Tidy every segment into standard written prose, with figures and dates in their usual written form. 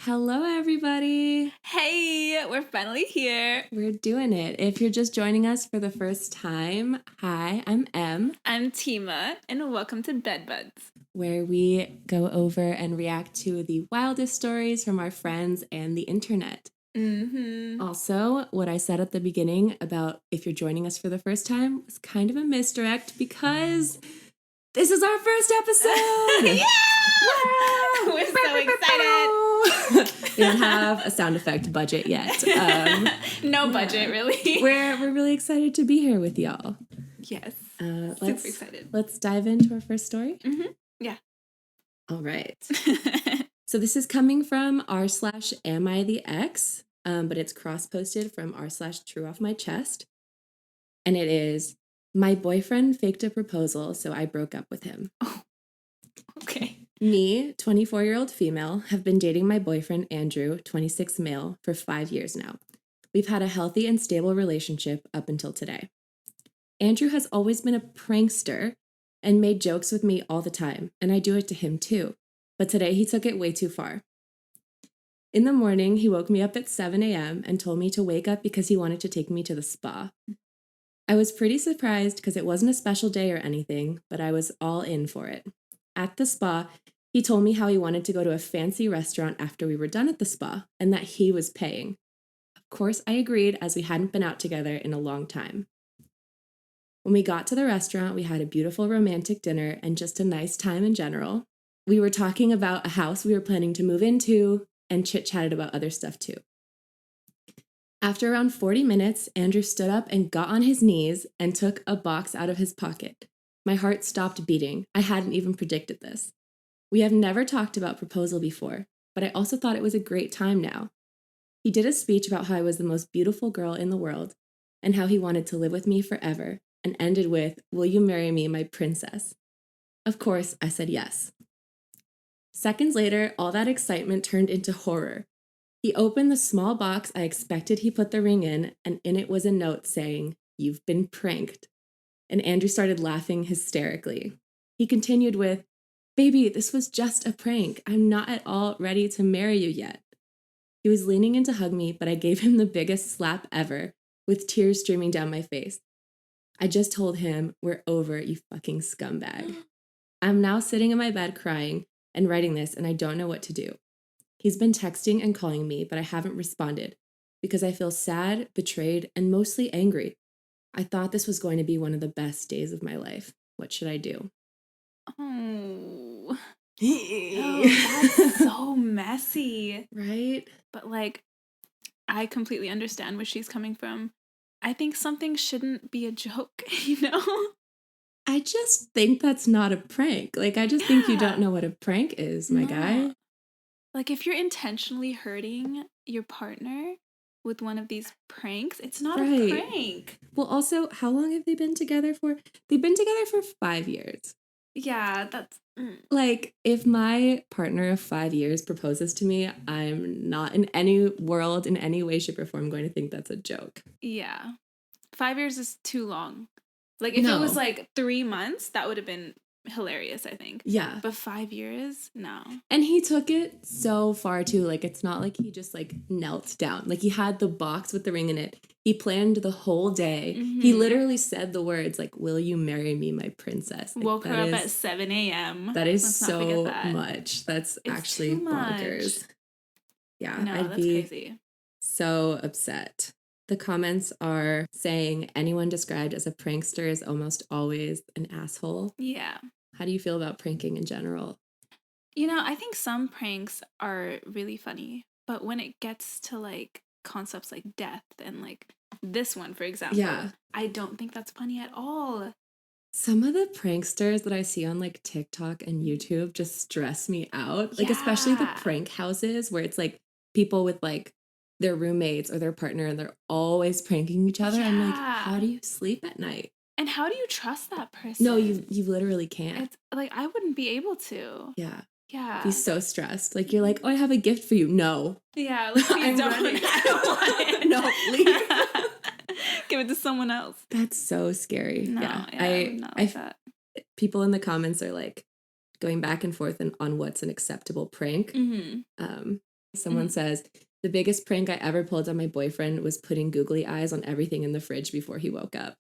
Hello, everybody. Hey, we're finally here. We're doing it. If you're just joining us for the first time, hi, I'm Em, I'm Tima, and welcome to Bedbuds. where we go over and react to the wildest stories from our friends and the internet. Also, what I said at the beginning about if you're joining us for the first time was kind of a misdirect because this is our first episode. Yeah! We're so excited. We don't have a sound effect budget yet. No budget, really. We're really excited to be here with y'all. Yes. Super excited. Let's dive into our first story. Yeah. All right. So this is coming from r/am I the ex, but it's cross-posted from r/true off my chest. And it is, my boyfriend faked a proposal, so I broke up with him. Oh, okay. Me, 24-year-old female, have been dating my boyfriend, Andrew, 26 male, for 5 years now. We've had a healthy and stable relationship up until today. Andrew has always been a prankster and made jokes with me all the time, and I do it to him too. But today he took it way too far. In the morning, he woke me up at 7 a.m. and told me to wake up because he wanted to take me to the spa. I was pretty surprised because it wasn't a special day or anything, but I was all in for it. At the spa, he told me how he wanted to go to a fancy restaurant after we were done at the spa, and that he was paying. Of course, I agreed as we hadn't been out together in a long time. When we got to the restaurant, we had a beautiful romantic dinner and just a nice time in general. We were talking about a house we were planning to move into and chit-chatted about other stuff too. After around 40 minutes, Andrew stood up and got on his knees and took a box out of his pocket. My heart stopped beating. I hadn't even predicted this. We have never talked about proposal before, but I also thought it was a great time now. He did a speech about how I was the most beautiful girl in the world and how he wanted to live with me forever, and ended with, "Will you marry me, my princess?" Of course, I said yes. Seconds later, all that excitement turned into horror. He opened the small box I expected he put the ring in, and in it was a note saying, "You've been pranked." And Andrew started laughing hysterically. He continued with, "Baby, this was just a prank. I'm not at all ready to marry you yet." He was leaning in to hug me, but I gave him the biggest slap ever, with tears streaming down my face. I just told him, "We're over, you fucking scumbag." I'm now sitting in my bed crying and writing this, and I don't know what to do. He's been texting and calling me, but I haven't responded because I feel sad, betrayed, and mostly angry. I thought this was going to be one of the best days of my life. What should I do? Oh, that's so messy. Right? But, I completely understand where she's coming from. I think something shouldn't be a joke, I just think that's not a prank. I just think you don't know what a prank is, my guy. If you're intentionally hurting your partner with one of these pranks, it's not Right. a prank. Well, also, how long have they been together for? They've been together for 5 years. Yeah, that's... If my partner of 5 years proposes to me, I'm not in any world, in any way, shape, or form going to think that's a joke. Yeah. 5 years is too long. If No. it was 3 months, that would have been hilarious, I think. Yeah. But 5 years? No. And he took it so far too. It's not like he just knelt down. He had the box with the ring in it. He planned the whole day. He literally said the words "Will you marry me, my princess?" Woke her up at 7 a.m. That is so much. That's it's actually bonkers. Yeah, no, I'd that's be crazy. So upset. The comments are saying anyone described as a prankster is almost always an asshole. Yeah. How do you feel about pranking in general? I think some pranks are really funny, but when it gets to concepts like death and this one, for example, yeah, I don't think that's funny at all. Some of the pranksters that I see on TikTok and YouTube just stress me out. Especially the prank houses where it's people with their roommates or their partner and they're always pranking each other. I'm how do you sleep at night? And how do you trust that person? No, you literally can't. It's I wouldn't be able to. Yeah. Yeah. Be so stressed. You're "Oh, I have a gift for you." No. Yeah, please don't. I don't want it. No, leave. Give it to someone else. That's so scary. No, yeah. I not like that. People in the comments are going back and forth on what's an acceptable prank. Someone says, the biggest prank I ever pulled on my boyfriend was putting googly eyes on everything in the fridge before he woke up.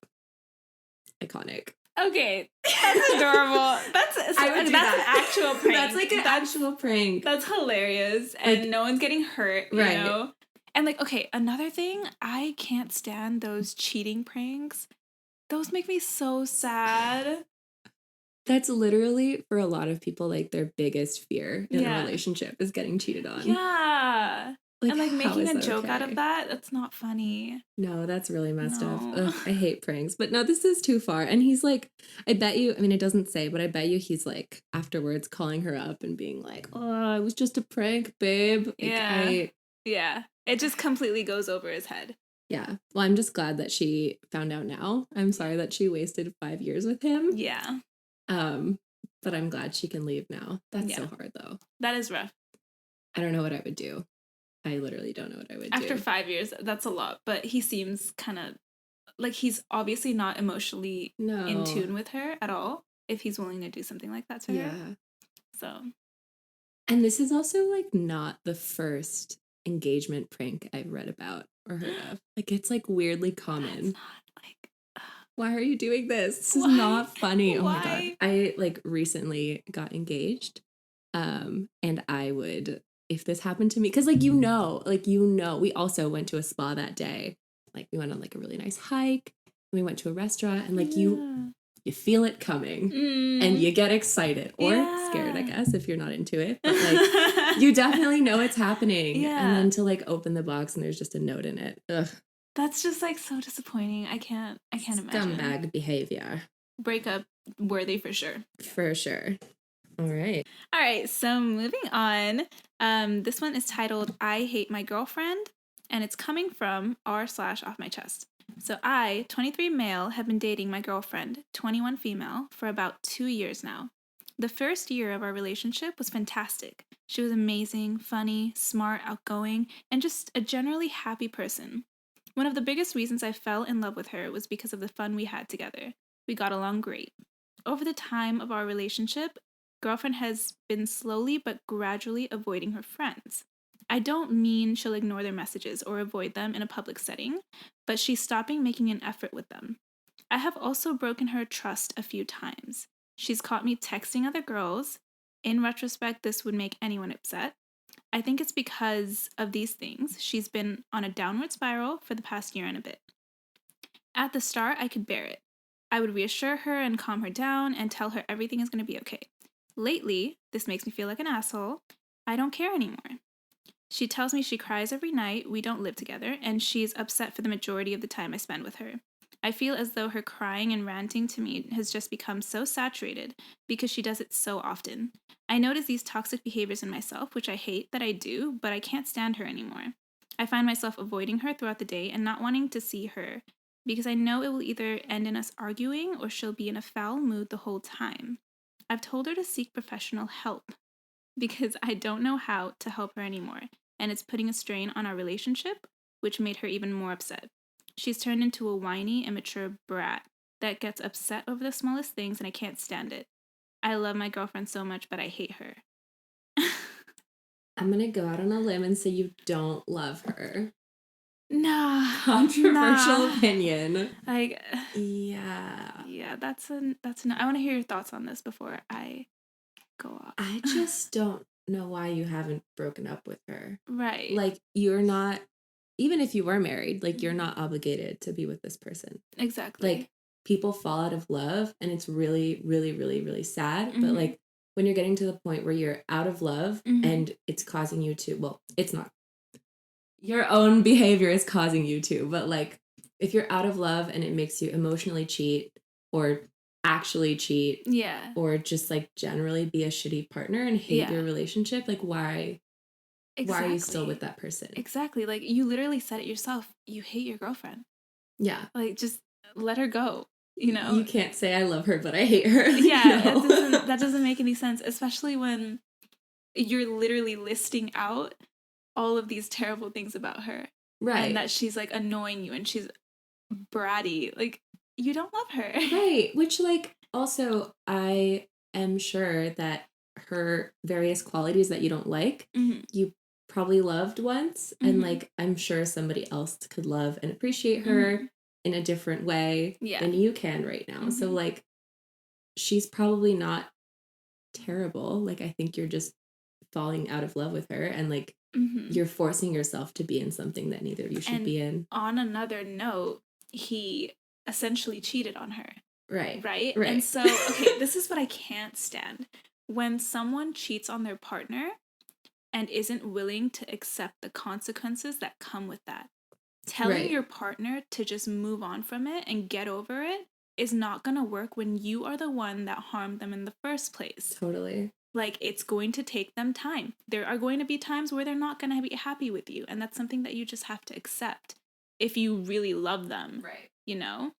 Iconic. Okay, that's adorable. That's an actual prank. That's like an actual prank. That's hilarious, and Like, no one's getting hurt, you right. know? And like, okay, another thing, I can't stand those cheating pranks. Those make me so sad. That's literally, for a lot of people, like their biggest fear in Yeah. a relationship is getting cheated on. Yeah. Like, And like how making is a that joke out okay? of that, that's not funny. No, that's really messed up. No. Ugh, I hate pranks. But no, this is too far. And he's like, I bet you, I mean, it doesn't say, but I bet you he's like afterwards calling her up and being like, oh, it was just a prank, babe. Like, Yeah. Yeah. It just completely goes over his head. Yeah. Well, I'm just glad that she found out now. I'm sorry that she wasted 5 years with him. Yeah. But I'm glad she can leave now. That's so hard, though. That is rough. I don't know what I would do. I literally don't know what I would do. After 5 years, that's a lot. But he seems kind of like he's obviously not emotionally in tune with her at all if he's willing to do something like that to her. So. And this is also like not the first engagement prank I've read about or heard of. Like, it's like weirdly common. That's not like, why are you doing this? This is not funny. Oh my God. I like recently got engaged. And I would, if this happened to me, because like, we also went to a spa that day. Like, we went on like a really nice hike. We went to a restaurant, and like you feel it coming and you get excited or scared, I guess, if you're not into it. But like, you definitely know it's happening. Yeah. And then to like open the box and there's just a note in it. Ugh. That's just like so disappointing. I can't imagine. Scumbag behavior. Breakup worthy for sure. For sure. All right. So moving on. This one is titled I Hate My Girlfriend, and it's coming from r/off my chest. So I, 23 male, have been dating my girlfriend, 21 female, for about 2 years now. The first year of our relationship was fantastic. She was amazing, funny, smart, outgoing, and just a generally happy person. One of the biggest reasons I fell in love with her was because of the fun we had together. We got along great. Over the time of our relationship, girlfriend has been slowly but gradually avoiding her friends. I don't mean she'll ignore their messages or avoid them in a public setting, but she's stopping making an effort with them. I have also broken her trust a few times. She's caught me texting other girls. In retrospect, this would make anyone upset. I think it's because of these things. She's been on a downward spiral for the past year and a bit. At the start, I could bear it. I would reassure her and calm her down and tell her everything is going to be okay. Lately, this makes me feel like an asshole. I don't care anymore. She tells me she cries every night, we don't live together, and she's upset for the majority of the time I spend with her. I feel as though her crying and ranting to me has just become so saturated because she does it so often. I notice these toxic behaviors in myself, which I hate that I do, but I can't stand her anymore. I find myself avoiding her throughout the day and not wanting to see her because I know it will either end in us arguing or she'll be in a foul mood the whole time. I've told her to seek professional help because I don't know how to help her anymore, and it's putting a strain on our relationship, which made her even more upset. She's turned into a whiny, immature brat that gets upset over the smallest things, and I can't stand it. I love my girlfriend so much, but I hate her. I'm going to go out on a limb and say you don't love her. Nah. Controversial opinion. Like, yeah. Yeah, that's no. I want to hear your thoughts on this before I go off. I just don't know why you haven't broken up with her. Right. Like, you're not, even if you were married, like, you're not obligated to be with this person. Exactly. Like, people fall out of love, and it's really, really, really, really sad. But, like, when you're getting to the point where you're out of love and it's causing you to, well, it's not. Your own behavior is causing you to, but, like, if you're out of love and it makes you emotionally cheat or actually cheat, or just like generally be a shitty partner and hate your relationship, like why are you still with that person? Exactly. Like, you literally said it yourself. You hate your girlfriend. Yeah. Like, just let her go. You know, you can't say I love her but I hate her. Yeah. That doesn't make any sense, especially when you're literally listing out all of these terrible things about her, right? And that she's like annoying you and she's bratty. Like, you don't love her. Right. Which, like, also, I am sure that her various qualities that you don't like, you probably loved once, and like I'm sure somebody else could love and appreciate her in a different way than you can right now. So like she's probably not terrible. Like I think you're just falling out of love with her, and like you're forcing yourself to be in something that neither of you should be in. On another note, he essentially cheated on her. Right. And so, okay, this is what I can't stand. When someone cheats on their partner and isn't willing to accept the consequences that come with that. Telling your partner to just move on from it and get over it is not going to work when you are the one that harmed them in the first place. Totally. Like, it's going to take them time. There are going to be times where they're not going to be happy with you, and that's something that you just have to accept if you really love them. Right. You know?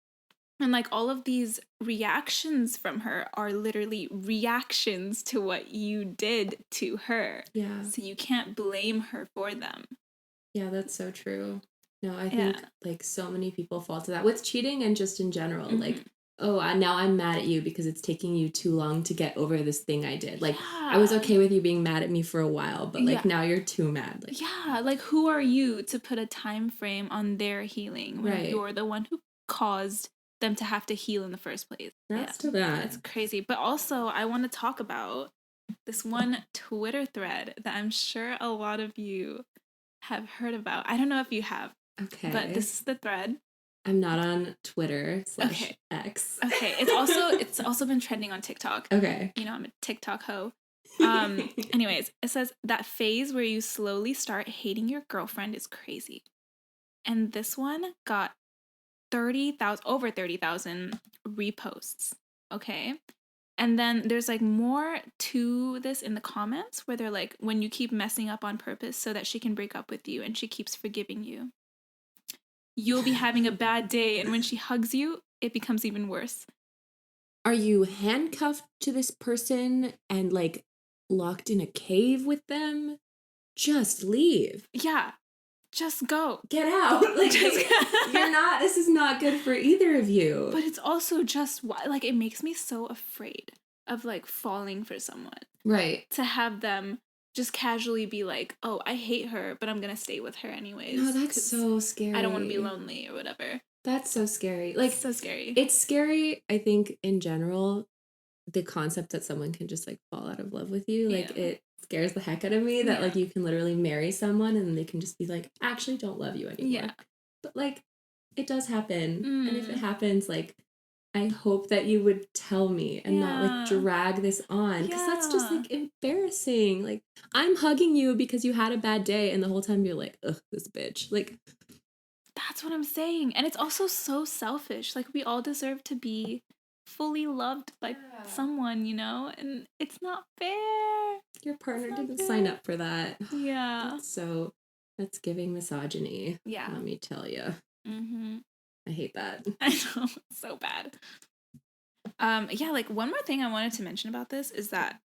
And like all of these reactions from her are literally reactions to what you did to her. Yeah. So you can't blame her for them. Yeah, that's so true. No, I think like so many people fall to that with cheating and just in general. Like, oh, now I'm mad at you because it's taking you too long to get over this thing I did. Like, I was okay with you being mad at me for a while, but like now you're too mad. Like, like who are you to put a time frame on their healing when you're the one who caused them to have to heal in the first place? That's too bad. That's crazy. But also, I want to talk about this one Twitter thread that I'm sure a lot of you have heard about. I don't know if you have. Okay. But this is the thread. I'm not on Twitter / X. Okay. It's also been trending on TikTok. Okay. You know, I'm a TikTok hoe. Anyways, it says that phase where you slowly start hating your girlfriend is crazy. And this one got over 30,000 reposts. Okay. And then there's like more to this in the comments where they're like, when you keep messing up on purpose so that she can break up with you and she keeps forgiving you, you'll be having a bad day, and when she hugs you, it becomes even worse. Are you handcuffed to this person and like locked in a cave with them? Just leave. Yeah. Just go. Get out. Like, you're not, this is not good for either of you. But it's also just, like, it makes me so afraid of, like, falling for someone. Right. To have them just casually be like, oh, I hate her, but I'm going to stay with her anyways. No, that's so scary. I don't want to be lonely or whatever. That's so scary. Like, so scary. It's scary, I think, in general, the concept that someone can just, like, fall out of love with you. Like, it scares the heck out of me that, like, you can literally marry someone and they can just be like, actually don't love you anymore. Yeah. But, like, it does happen. And if it happens, like, I hope that you would tell me and not, like, drag this on. Because that's just, like, embarrassing. Like, I'm hugging you because you had a bad day and the whole time you're like, ugh, this bitch. Like, that's what I'm saying. And it's also so selfish. Like, we all deserve to be fully loved by someone, you know? And it's not fair. Your partner didn't sign up for that. Yeah. That's giving misogyny. Yeah. Let me tell you. Mm-hmm. I hate that. I know. It's so bad. Yeah, like, one more thing I wanted to mention about this is that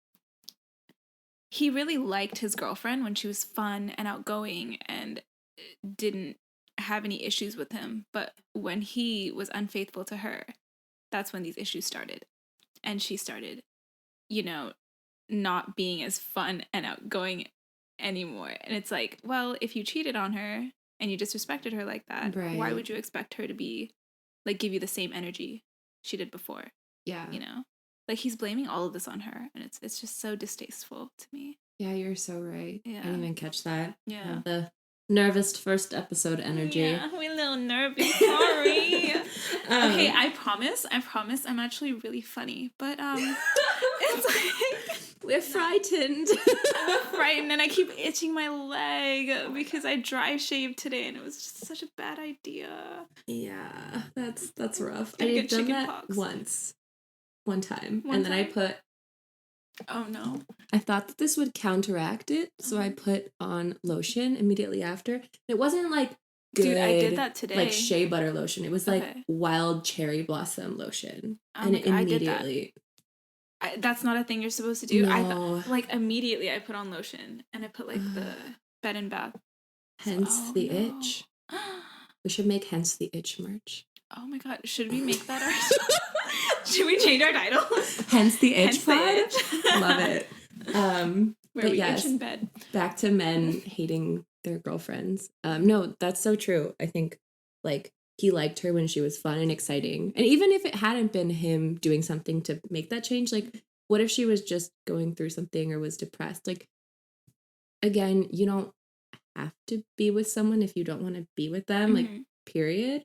he really liked his girlfriend when she was fun and outgoing and didn't have any issues with him. But when he was unfaithful to her, that's when these issues started. And she started, you know, not being as fun and outgoing anymore. And it's like, well, if you cheated on her and you disrespected her like that, why would you expect her to be, like, give you the same energy she did before? Yeah. You know? Like, he's blaming all of this on her, and it's just so distasteful to me. Yeah, you're so right. Yeah. I didn't even catch that. Yeah. The nervous first episode energy. Yeah, we're a little nervous. Sorry. Okay, I promise I'm actually really funny, but it's like we're frightened. I'm frightened, and I keep itching my leg because I dry shaved today, and it was just such a bad idea. Yeah, that's rough. I had done that one time, and then I put. Oh no. I thought that this would counteract it, so I put on lotion immediately after. It wasn't like good, dude, I did that today. Like shea butter lotion. It was like wild cherry blossom lotion. And it immediately that's not a thing you're supposed to do. No. I thought, like, immediately I put on lotion and I put like the bed and bath. Hence the itch. We should make Hence the Itch merch. Oh my god, should we make that our Should we change our title? Hence the Itch pod? Love it. Where But we yes, itch in bed. back to men hating their girlfriends. No, that's so true. I think like he liked her when she was fun and exciting. And even if it hadn't been him doing something to make that change, like what if she was just going through something or was depressed? Like again, you don't have to be with someone if you don't want to be with them, like period.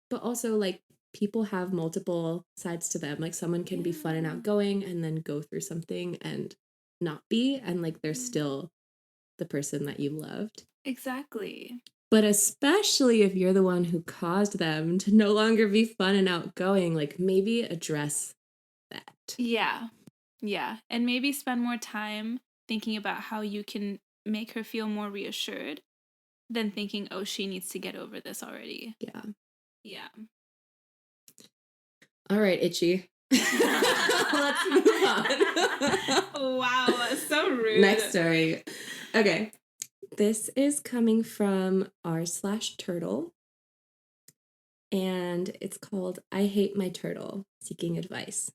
But also like people have multiple sides to them. Like someone can be fun and outgoing and then go through something and not be, and like they're still the person that you loved. Exactly. But especially if you're the one who caused them to no longer be fun and outgoing, like maybe address that. Yeah. Yeah. And maybe spend more time thinking about how you can make her feel more reassured than thinking, oh, she needs to get over this already. Yeah. Yeah. All right, Itchy. Let's move on. Wow, so rude. Next story. Okay. This is coming from r/turtle. And it's called I Hate My Turtle, Seeking Advice.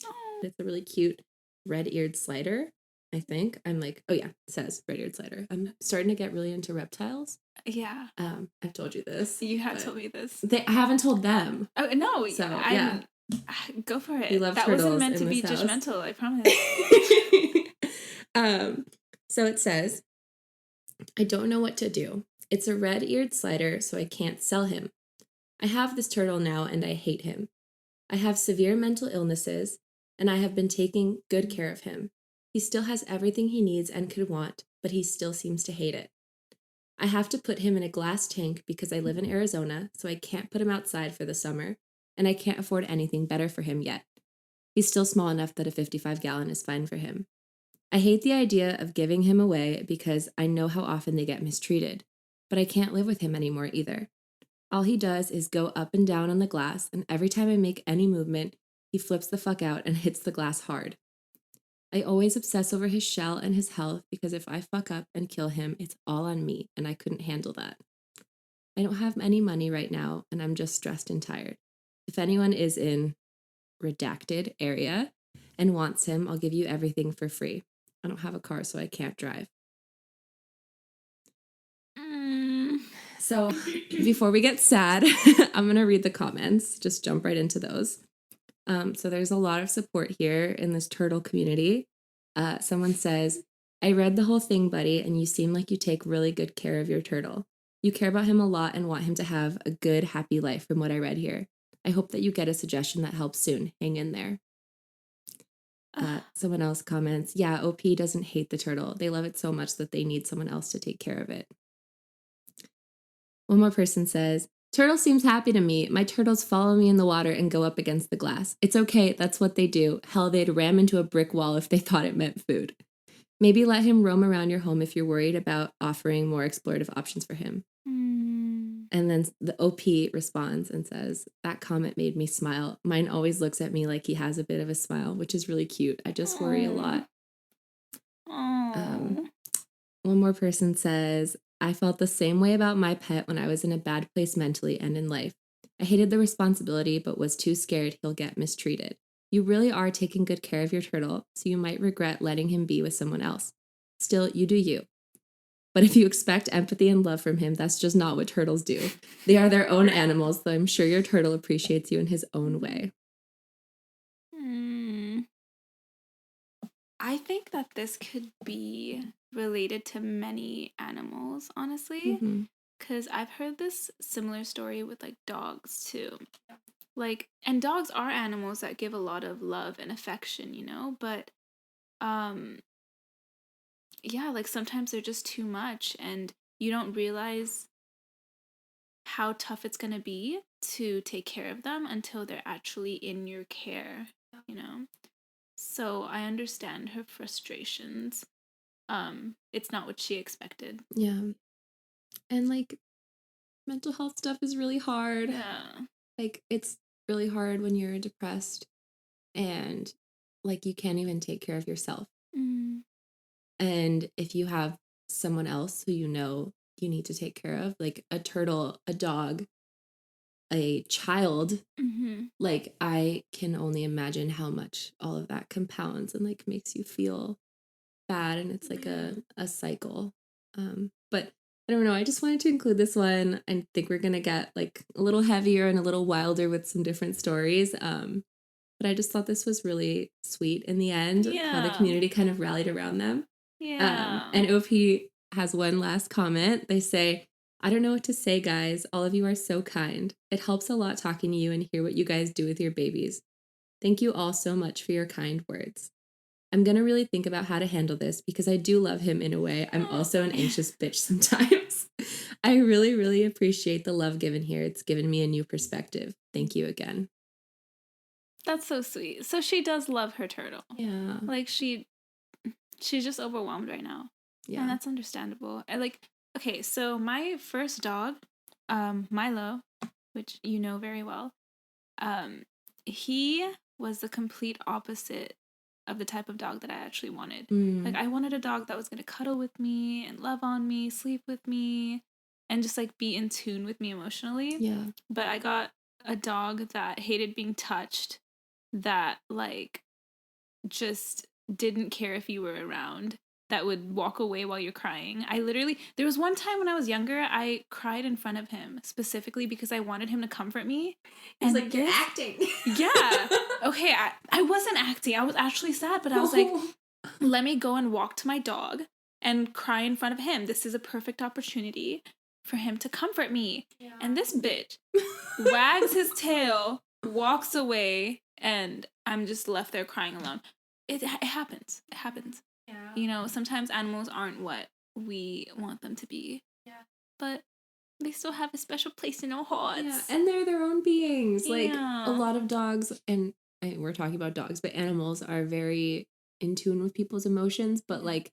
Oh. It's a really cute red-eared slider, I think. I'm like, oh yeah, it says red-eared slider. I'm starting to get really into reptiles. Yeah. I've told you this. You have told me this. I haven't told them. Oh, no. So, yeah. Go for it. We love that turtles wasn't meant to in be this house. judgmental, I promise. So it says, I don't know what to do. It's a red-eared slider, so I can't sell him. I have this turtle now and I hate him. I have severe mental illnesses and I have been taking good care of him. He still has everything he needs and could want, but he still seems to hate it. I have to put him in a glass tank because I live in Arizona, so I can't put him outside for the summer, and I can't afford anything better for him yet. He's still small enough that a 55-gallon is fine for him. I hate the idea of giving him away because I know how often they get mistreated, but I can't live with him anymore either. All he does is go up and down on the glass, and every time I make any movement, he flips the fuck out and hits the glass hard. I always obsess over his shell and his health because if I fuck up and kill him, it's all on me, and I couldn't handle that. I don't have any money right now, and I'm just stressed and tired. If anyone is in redacted area and wants him, I'll give you everything for free. I don't have a car, so I can't drive. So before we get sad, I'm going to read the comments. Just jump right into those. So there's a lot of support here in this turtle community. Someone says, I read the whole thing, buddy, and you seem like you take really good care of your turtle. You care about him a lot and want him to have a good, happy life from what I read here. I hope that you get a suggestion that helps soon. Hang in there. Someone else comments, yeah, OP doesn't hate the turtle. They love it so much that they need someone else to take care of it. One more person says, turtle seems happy to me. My turtles follow me in the water and go up against the glass. It's okay. That's what they do. Hell, they'd ram into a brick wall if they thought it meant food. Maybe let him roam around your home if you're worried about offering more explorative options for him. And then the OP responds and says, that comment made me smile. Mine always looks at me like he has a bit of a smile, which is really cute. I just worry a lot. One more person says, I felt the same way about my pet when I was in a bad place mentally and in life. I hated the responsibility, but was too scared he'll get mistreated. You really are taking good care of your turtle, so you might regret letting him be with someone else. Still, you do you. But if you expect empathy and love from him, that's just not what turtles do. They are their own animals, though I'm sure your turtle appreciates you in his own way. I think that this could be related to many animals, honestly. Because I've heard this similar story with, like, dogs, too. Like, and dogs are animals that give a lot of love and affection, you know? But, yeah, like, sometimes they're just too much, and you don't realize how tough it's going to be to take care of them until they're actually in your care, you know? So I understand her frustrations. It's not what she expected. Yeah. And like mental health stuff is really hard. Yeah. Like it's really hard when you're depressed and like you can't even take care of yourself. And if you have someone else who you know you need to take care of, like a turtle, a dog, a child, like I can only imagine how much all of that compounds and like makes you feel bad and it's like a cycle. But I don't know. I just wanted to include this one. I think we're gonna get like a little heavier and a little wilder with some different stories. But I just thought this was really sweet in the end, how the Yeah. community kind of rallied around them. Yeah. And OP has one last comment. They say, I don't know what to say, guys. All of you are so kind. It helps a lot talking to you and hear what you guys do with your babies. Thank you all so much for your kind words. I'm going to really think about how to handle this because I do love him in a way. I'm also an anxious bitch sometimes. I really, really appreciate the love given here. It's given me a new perspective. Thank you again. That's so sweet. So she does love her turtle. Yeah. Like she's just overwhelmed right now. Yeah. And that's understandable. Okay, so my first dog, Milo, which you know very well, he was the complete opposite of the type of dog that I actually wanted. Like I wanted a dog that was going to cuddle with me and love on me, sleep with me, and just like be in tune with me emotionally. Yeah. But I got a dog that hated being touched, that like just didn't care if you were around, that would walk away while you're crying. There was one time when I was younger, I cried in front of him specifically because I wanted him to comfort me. It's like, you're acting. Yeah. Okay, I wasn't acting. I was actually sad, but I was like, let me go and walk to my dog and cry in front of him. This is a perfect opportunity for him to comfort me. Yeah. And this bitch wags his tail, walks away, and I'm just left there crying alone. It happens. It happens. Yeah. You know, sometimes animals aren't what we want them to be. Yeah. But they still have a special place in our hearts. Yeah, and they're their own beings. Like, Yeah. a lot of dogs, and we're talking about dogs, but animals are very in tune with people's emotions, but like,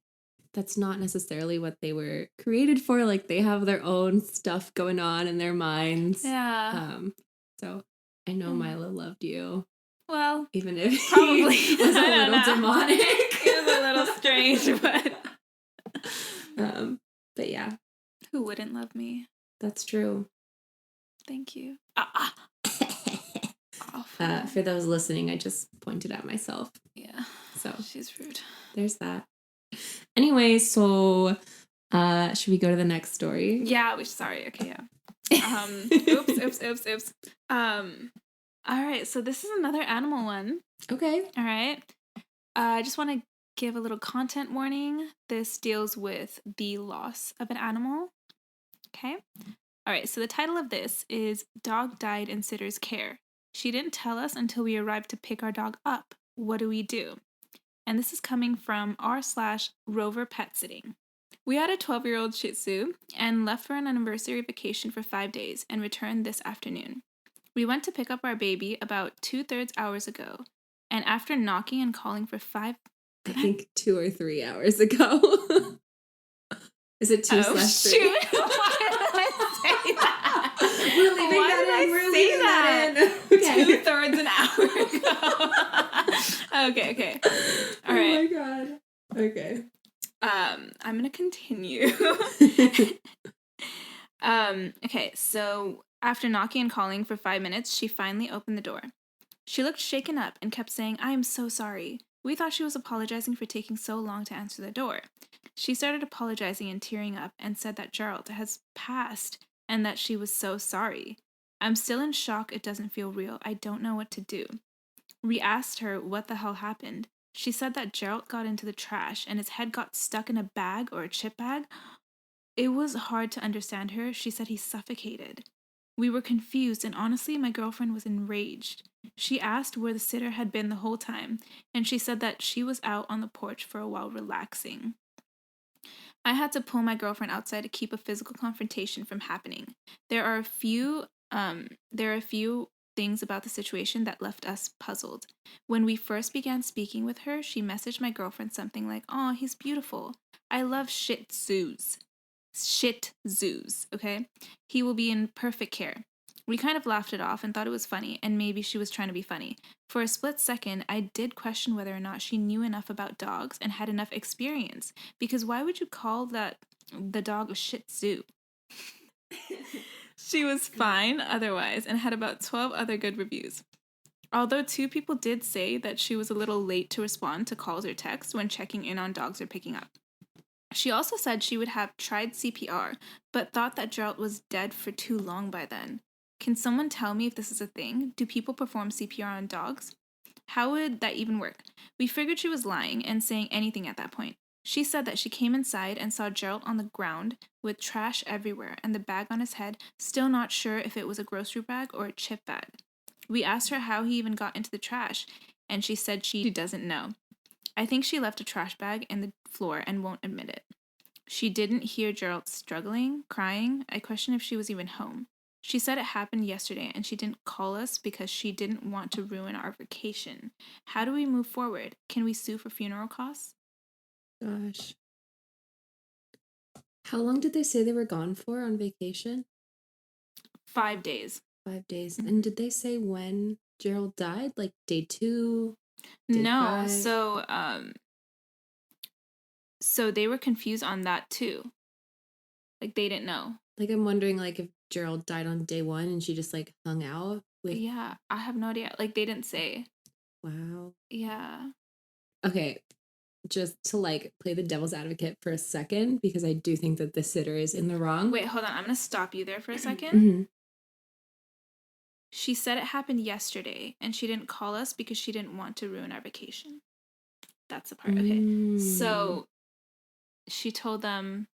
that's not necessarily what they were created for. Like, they have their own stuff going on in their minds. Yeah. So I know Milo loved you. Well, even if probably he was a little demonic. It was a little strange, but yeah. Who wouldn't love me? That's true. Thank you. For those listening, I just pointed at myself. Yeah. So she's rude. There's that. Anyway, so should we go to the next story? Yeah, sorry. Okay, yeah. Oops. All right, so this is another animal one. Okay. All right. I just want to give a little content warning. This deals with the loss of an animal. Okay. All right, so the title of this is Dog Died in Sitter's Care. She didn't tell us until we arrived to pick our dog up. What do we do? And this is coming from r/Rover Pet Sitting. We had a 12-year-old Shih Tzu and left for an anniversary vacation for 5 days and returned this afternoon. We went to pick up our baby about 2/3 hours ago, and after knocking and calling for 5... I think 2 or 3 hours ago. Is it 2/3? Shoot. Why did I say that? We're leaving that in. Okay. 2/3 an hour ago. Okay. All right. Oh my god. Okay. I'm gonna continue. Okay, so after knocking and calling for 5 minutes, she finally opened the door. She looked shaken up and kept saying, "I am so sorry." We thought she was apologizing for taking so long to answer the door. She started apologizing and tearing up and said that Gerald has passed and that she was so sorry. I'm still in shock. It doesn't feel real. I don't know what to do. We asked her what the hell happened. She said that Gerald got into the trash and his head got stuck in a bag or a chip bag. It was hard to understand her. She said he suffocated. We were confused, and honestly, my girlfriend was enraged. She asked where the sitter had been the whole time, and she said that she was out on the porch for a while relaxing. I had to pull my girlfriend outside to keep a physical confrontation from happening. There are a few things about the situation that left us puzzled. When we first began speaking with her, she messaged my girlfriend something like, "Aw, he's beautiful. I love Shih Tzus. Shih Tzus, okay? He will be in perfect care." We kind of laughed it off and thought it was funny, and maybe she was trying to be funny. For a split second, I did question whether or not she knew enough about dogs and had enough experience, because why would you call the dog a Shih Tzu? She was fine otherwise and had about 12 other good reviews. Although 2 people did say that she was a little late to respond to calls or texts when checking in on dogs or picking up. She also said she would have tried CPR, but thought that Gerald was dead for too long by then. Can someone tell me if this is a thing? Do people perform CPR on dogs? How would that even work? We figured she was lying and saying anything at that point. She said that she came inside and saw Gerald on the ground with trash everywhere and the bag on his head, still not sure if it was a grocery bag or a chip bag. We asked her how he even got into the trash, and she said she doesn't know. I think she left a trash bag in the floor and won't admit it. She didn't hear Gerald struggling, crying. I question if she was even home. She said it happened yesterday and she didn't call us because she didn't want to ruin our vacation. How do we move forward? Can we sue for funeral costs? Gosh. How long did they say they were gone for on vacation? 5 days. 5 days. And did they say when Gerald died? Like day 2? Day No, 5? so they were confused on that too. Like they didn't know. Like I'm wondering like if Gerald died on day 1 and she just like hung out with. Yeah, I have no idea. Like they didn't say. Wow. Yeah. Okay, just to like play the devil's advocate for a second, because I do think that the sitter is in the wrong. Wait, hold on. I'm going to stop you there for a second. Mm-hmm. She said it happened yesterday and she didn't call us because she didn't want to ruin our vacation. That's the part. Okay. So she told them,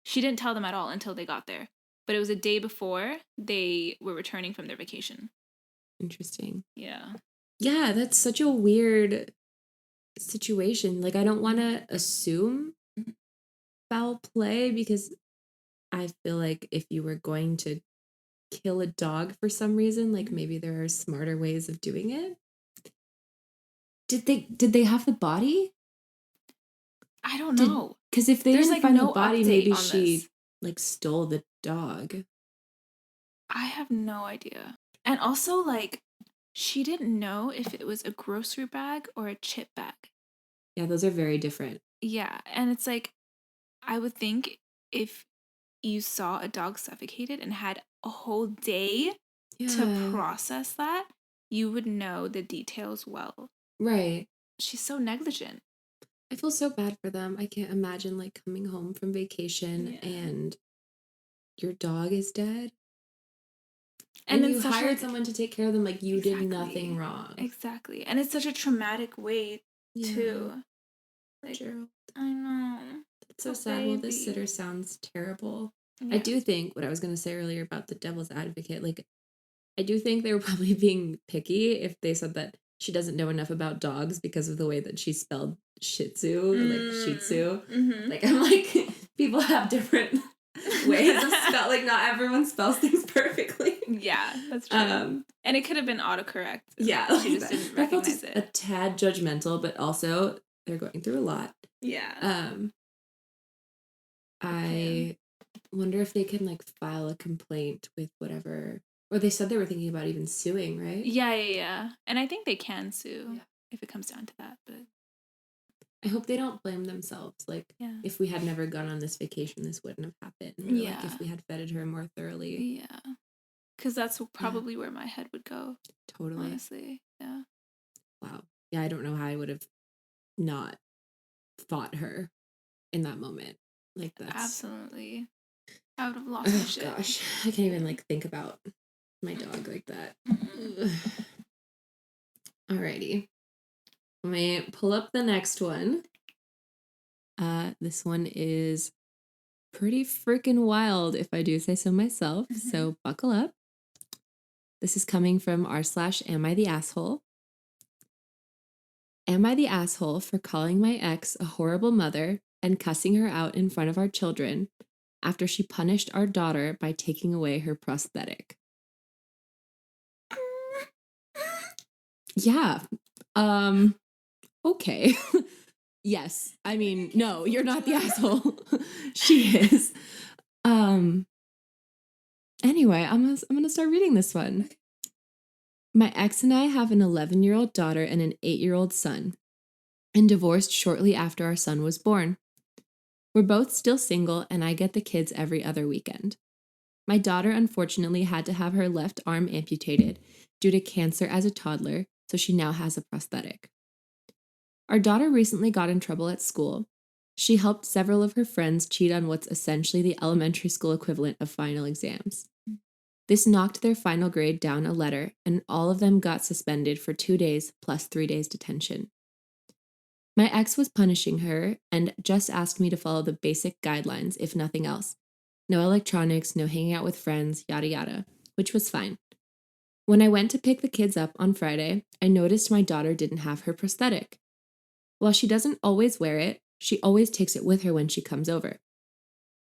she didn't tell them at all until they got there. But it was a day before they were returning from their vacation. Interesting. Yeah. Yeah, that's such a weird situation. Like, I don't want to assume foul play because I feel like if you were going to kill a dog for some reason, like maybe there are smarter ways of doing it. Did they have the body? I don't know. Because if they There's didn't like find no the body, update maybe on she this. like stole the dog. I have no idea. And also, like, she didn't know if it was a grocery bag or a chip bag. Yeah, those are very different. Yeah. And it's like, I would think if you saw a dog suffocated and had a whole day to process that, you would know the details well. Right. She's so negligent. I feel so bad for them. I can't imagine like coming home from vacation and your dog is dead. And you hired someone to take care of them like you did nothing wrong. Exactly. And it's such a traumatic way too. Like, Gerald. I know. It's so sad. Well, this sitter sounds terrible. Yeah. I do think what I was going to say earlier about the devil's advocate, like, I do think they were probably being picky if they said that she doesn't know enough about dogs because of the way that she spelled Shih Tzu or like Shih Tzu. Mm-hmm. Like, I'm like, people have different ways of spell. Like, not everyone spells things perfectly. Yeah, that's true. And it could have been autocorrect. Yeah, she just didn't recognize it. A tad judgmental, but also they're going through a lot. Yeah. I wonder if they can like file a complaint with whatever, or they said they were thinking about even suing, right? Yeah. And I think they can sue if it comes down to that, but I hope they don't blame themselves. Like, if we had never gone on this vacation, this wouldn't have happened. Or, like, if we had feted her more thoroughly. Yeah. Because that's probably where my head would go. Totally. Honestly. Yeah. Wow. Yeah, I don't know how I would have not fought her in that moment. Like, that's... Absolutely. I would have lost my shit. Gosh. I can't even, like, think about my dog like that. Alrighty. Let me pull up the next one. This one is pretty freaking wild, if I do say so myself. Mm-hmm. So buckle up. This is coming from r/Am I the Asshole? Am I the asshole for calling my ex a horrible mother and cussing her out in front of our children after she punished our daughter by taking away her prosthetic? Yeah. Okay. Yes. I mean, no, you're not the asshole. She is. Anyway, I'm gonna start reading this one. My ex and I have an 11-year-old daughter and an 8-year-old son, and divorced shortly after our son was born. We're both still single, and I get the kids every other weekend. My daughter unfortunately had to have her left arm amputated due to cancer as a toddler, so she now has a prosthetic. Our daughter recently got in trouble at school. She helped several of her friends cheat on what's essentially the elementary school equivalent of final exams. This knocked their final grade down a letter, and all of them got suspended for 2 days plus 3 days detention. My ex was punishing her and just asked me to follow the basic guidelines, if nothing else. No electronics, no hanging out with friends, yada yada, which was fine. When I went to pick the kids up on Friday, I noticed my daughter didn't have her prosthetic. While she doesn't always wear it, she always takes it with her when she comes over.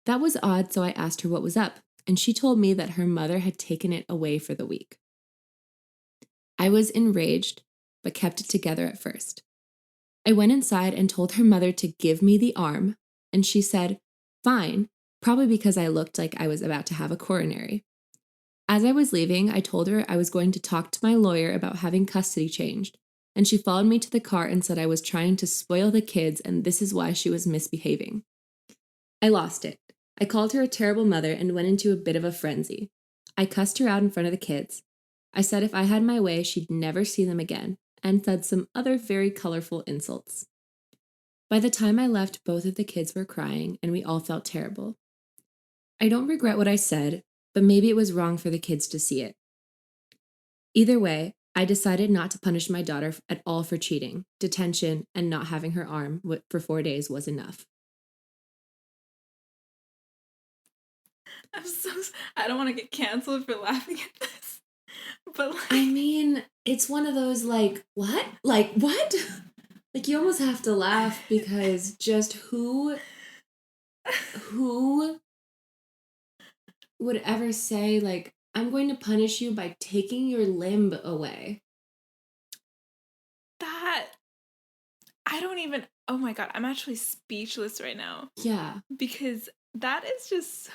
That was odd, so I asked her what was up, and she told me that her mother had taken it away for the week. I was enraged, but kept it together at first. I went inside and told her mother to give me the arm, and she said, fine, probably because I looked like I was about to have a coronary. As I was leaving, I told her I was going to talk to my lawyer about having custody changed, and she followed me to the car and said I was trying to spoil the kids and this is why she was misbehaving. I lost it. I called her a terrible mother and went into a bit of a frenzy. I cussed her out in front of the kids. I said if I had my way, she'd never see them again, and said some other very colorful insults. By the time I left, both of the kids were crying, and we all felt terrible. I don't regret what I said, but maybe it was wrong for the kids to see it. Either way, I decided not to punish my daughter at all for cheating. Detention and not having her arm for 4 days was enough. I don't want to get canceled for laughing at this. But like, I mean, it's one of those what? Like, what? Like, you almost have to laugh because just who would ever say, like, I'm going to punish you by taking your limb away? that, I don't even, oh my God, I'm actually speechless right now. Yeah. Because that is just so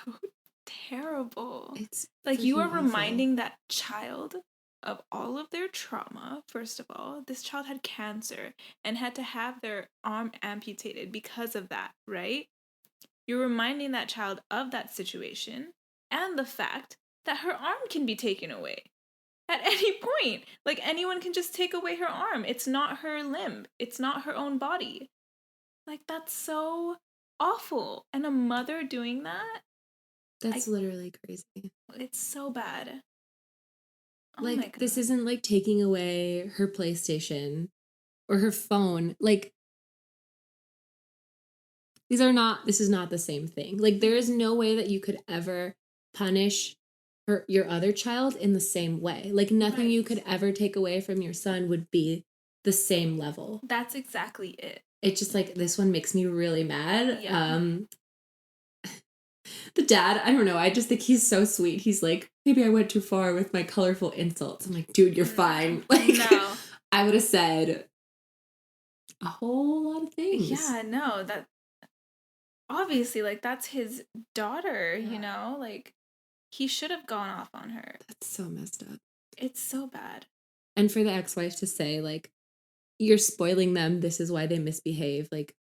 terrible. It's like you are freaking awful. reminding that child of all of their trauma. First of all, this child had cancer and had to have their arm amputated because of that, right? You're reminding that child of that situation and the fact that her arm can be taken away at any point. Like anyone can just take away her arm. It's not her limb. It's not her own body. Like that's so awful. And a mother doing that? That's literally crazy. It's so bad. Oh like, this isn't like taking away her PlayStation or her phone. Like, this is not the same thing. Like, there is no way that you could ever punish your other child in the same way. Like, nothing you could ever take away from your son would be the same level. That's exactly it. It's just like, this one makes me really mad. Yeah. The dad, I don't know, I just think he's so sweet. He's like, maybe I went too far with my colorful insults. I'm like, dude, you're fine. Like, no. I would have said a whole lot of things. Yeah, no, that obviously, like, that's his daughter, Yeah. you know? Like, he should have gone off on her. That's so messed up. It's so bad. And for the ex-wife to say, like, you're spoiling them, this is why they misbehave, like,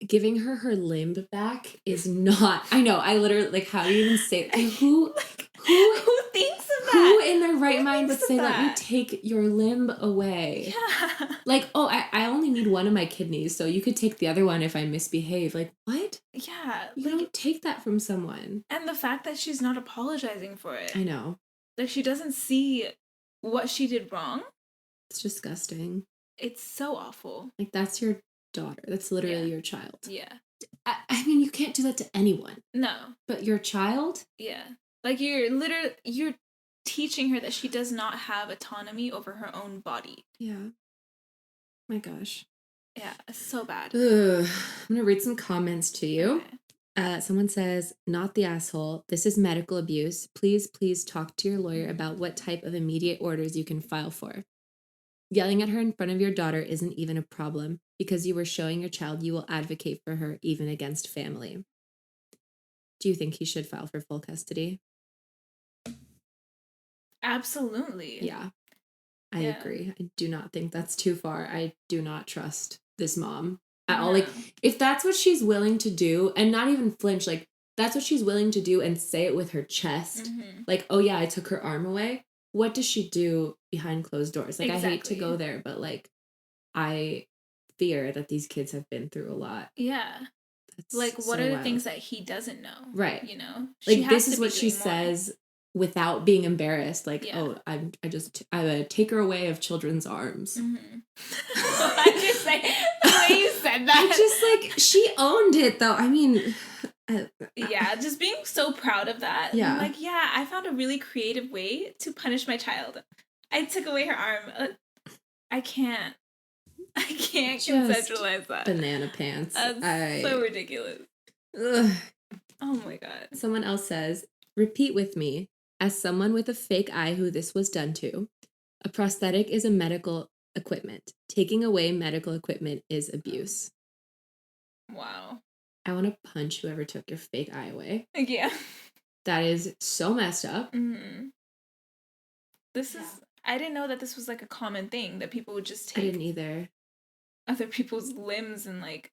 giving her limb back is not, I know, I literally, like, how do you even say, who thinks of that? Who in their right mind would say, let me take your limb away? Yeah. Like, oh, I only need one of my kidneys, so you could take the other one if I misbehave. Like, what? Yeah. You don't take that from someone. And the fact that she's not apologizing for it. I know. Like, she doesn't see what she did wrong. It's disgusting. It's so awful. Like, that's your daughter. That's literally your child. Yeah. I mean, you can't do that to anyone. No. But your child? Yeah. Like, you're teaching her that she does not have autonomy over her own body. Yeah. My gosh. Yeah, it's so bad. Ugh. I'm going to read some comments to you. Okay. Someone says, not the asshole. This is medical abuse. Please talk to your lawyer about what type of immediate orders you can file for. Yelling at her in front of your daughter isn't even a problem because you were showing your child you will advocate for her even against family. Do you think he should file for full custody? Absolutely. Yeah, I agree. I do not think that's too far. I do not trust this mom at all. Like, if that's what she's willing to do and not even flinch, like, that's what she's willing to do and say it with her chest. Like, oh yeah, I took her arm away. What does she do behind closed doors? Like, Exactly. I hate to go there, but like, I fear that these kids have been through a lot. Yeah. That's like, what so are the wild. things that he doesn't know? Right. You know? Like, this is what she says without being embarrassed. Like, Yeah. oh, I'm a taker away of children's arms. I just like the way you said that. It's just like, she owned it though. I mean, yeah, just being so proud of that. Yeah. I'm like, yeah, I found a really creative way to punish my child. I took away her arm. I can't conceptualize that. Banana pants. That's so ridiculous. Ugh. Oh my god. Someone else says, repeat with me, as someone with a fake eye who this was done to, a prosthetic is a medical equipment. Taking away medical equipment is abuse. Wow. I want to punch whoever took your fake eye away. Yeah. That is so messed up. This is, I didn't know that this was like a common thing, that people would just take I didn't either. other people's limbs and like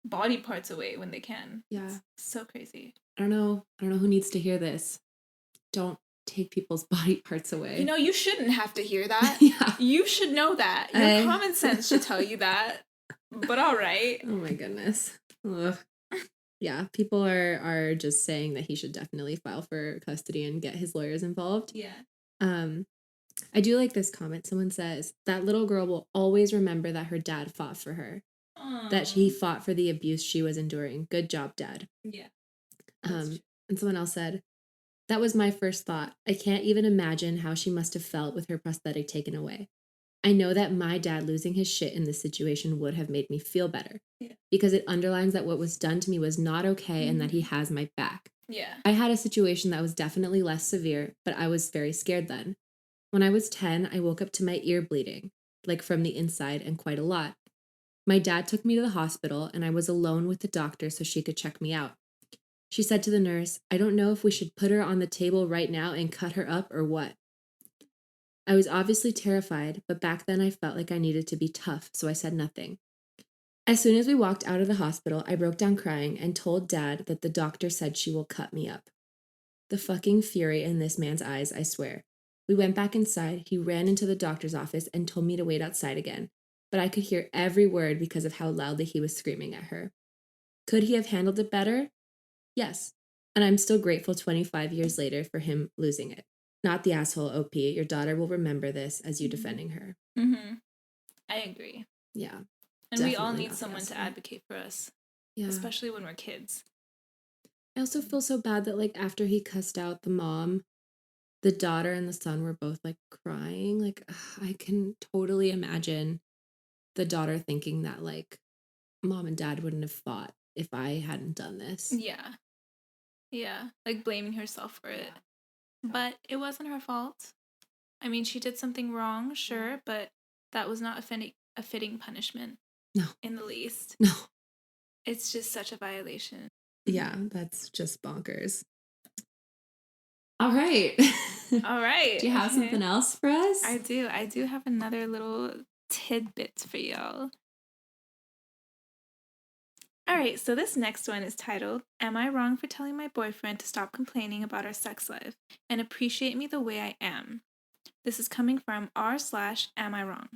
body parts away when they can. Yeah. It's so crazy. I don't know who needs to hear this. Don't take people's body parts away. You know, you shouldn't have to hear that. Yeah. You should know that. Your common sense should tell you that. But all right. Oh my goodness. Ugh. Yeah, people are just saying that he should definitely file for custody and get his lawyers involved. Yeah. I do like this comment. Someone says, that little girl will always remember that her dad fought for her. Aww. That he fought for the abuse she was enduring. Good job, Dad. Yeah. And someone else said, that was my first thought. I can't even imagine how she must have felt with her prosthetic taken away. I know that my dad losing his shit in this situation would have made me feel better. Yeah. Because it underlines that what was done to me was not okay and that he has my back. Yeah. I had a situation that was definitely less severe, but I was very scared then. When I was 10, I woke up to my ear bleeding, like from the inside, and quite a lot. My dad took me to the hospital, and I was alone with the doctor so she could check me out. She said to the nurse, I don't know if we should put her on the table right now and cut her up or what. I was obviously terrified, but back then I felt like I needed to be tough, so I said nothing. As soon as we walked out of the hospital, I broke down crying and told Dad that the doctor said she will cut me up. The fucking fury in this man's eyes, I swear. We went back inside, he ran into the doctor's office and told me to wait outside again, but I could hear every word because of how loudly he was screaming at her. Could he have handled it better? Yes, and I'm still grateful 25 years later for him losing it. Not the asshole, OP. Your daughter will remember this as you defending her. I agree. Yeah. And we all need someone to advocate for us. Yeah. Especially when we're kids. I also feel so bad that, like, after he cussed out the mom, the daughter and the son were both, like, crying. Like, I can totally imagine the daughter thinking that, like, mom and dad wouldn't have fought if I hadn't done this. Yeah. Yeah. Like, blaming herself for it. But it wasn't her fault. I mean, she did something wrong, sure, but that was not a fitting punishment. No. In the least. No. It's just such a violation. Yeah, that's just bonkers. All right. All right. Do you have something else for us? I do. I do have another little tidbit for y'all. All right, so this next one is titled, Am I Wrong for Telling My Boyfriend to Stop Complaining About Our Sex Life and Appreciate Me the Way I Am? This is coming from r/Am I Wrong?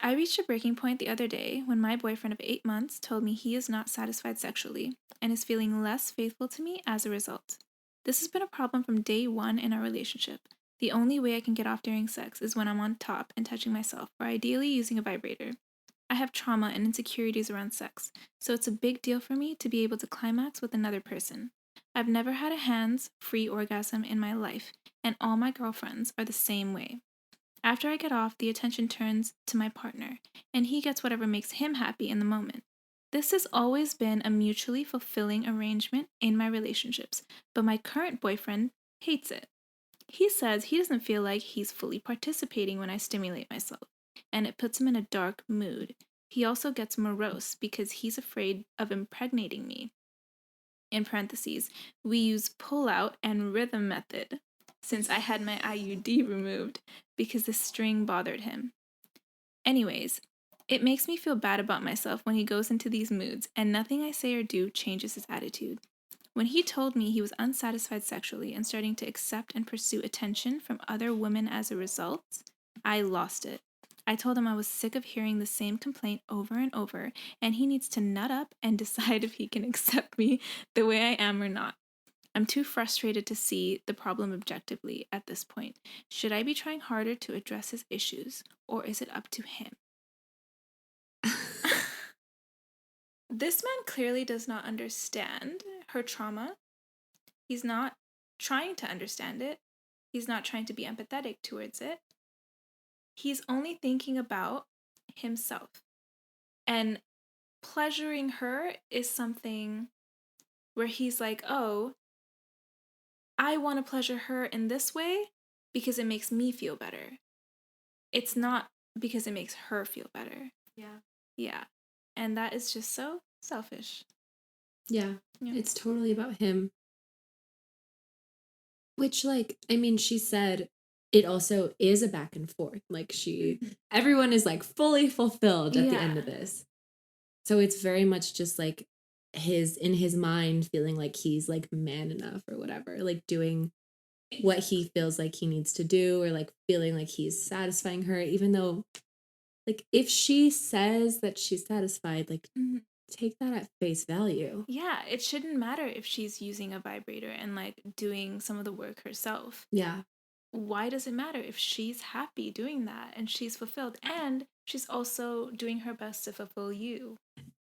I reached a breaking point the other day when my boyfriend of 8 months told me he is not satisfied sexually and is feeling less faithful to me as a result. This has been a problem from day one in our relationship. The only way I can get off during sex is when I'm on top and touching myself, or ideally using a vibrator. I have trauma and insecurities around sex, so it's a big deal for me to be able to climax with another person. I've never had a hands-free orgasm in my life, and all my girlfriends are the same way. After I get off, the attention turns to my partner, and he gets whatever makes him happy in the moment. This has always been a mutually fulfilling arrangement in my relationships, but my current boyfriend hates it. He says he doesn't feel like he's fully participating when I stimulate myself, and it puts him in a dark mood. He also gets morose because he's afraid of impregnating me. In parentheses, we use pull-out and rhythm method, since I had my IUD removed because the string bothered him. Anyways, It makes me feel bad about myself when he goes into these moods, and nothing I say or do changes his attitude. When he told me he was unsatisfied sexually and starting to accept and pursue attention from other women as a result, I lost it. I told him I was sick of hearing the same complaint over and over, and he needs to nut up and decide if he can accept me the way I am or not. I'm too frustrated to see the problem objectively at this point. Should I be trying harder to address his issues, or is it up to him? This man clearly does not understand her trauma. He's not trying to understand it. He's not trying to be empathetic towards it. He's only thinking about himself. And pleasuring her is something where he's like, oh, I want to pleasure her in this way because it makes me feel better. It's not because it makes her feel better. Yeah. Yeah. And that is just so selfish. Yeah. It's totally about him. Which, like, I mean, she said it also is a back and forth. Like, everyone is, like, fully fulfilled at the end of this. So it's very much just, like, in his mind feeling like he's, like, man enough or whatever. Like, doing what he feels like he needs to do, or, like, feeling like he's satisfying her, even though, like, if she says that she's satisfied, like, take that at face value. Yeah, it shouldn't matter if she's using a vibrator and, like, doing some of the work herself. Yeah. Why does it matter if she's happy doing that and she's fulfilled, and she's also doing her best to fulfill you?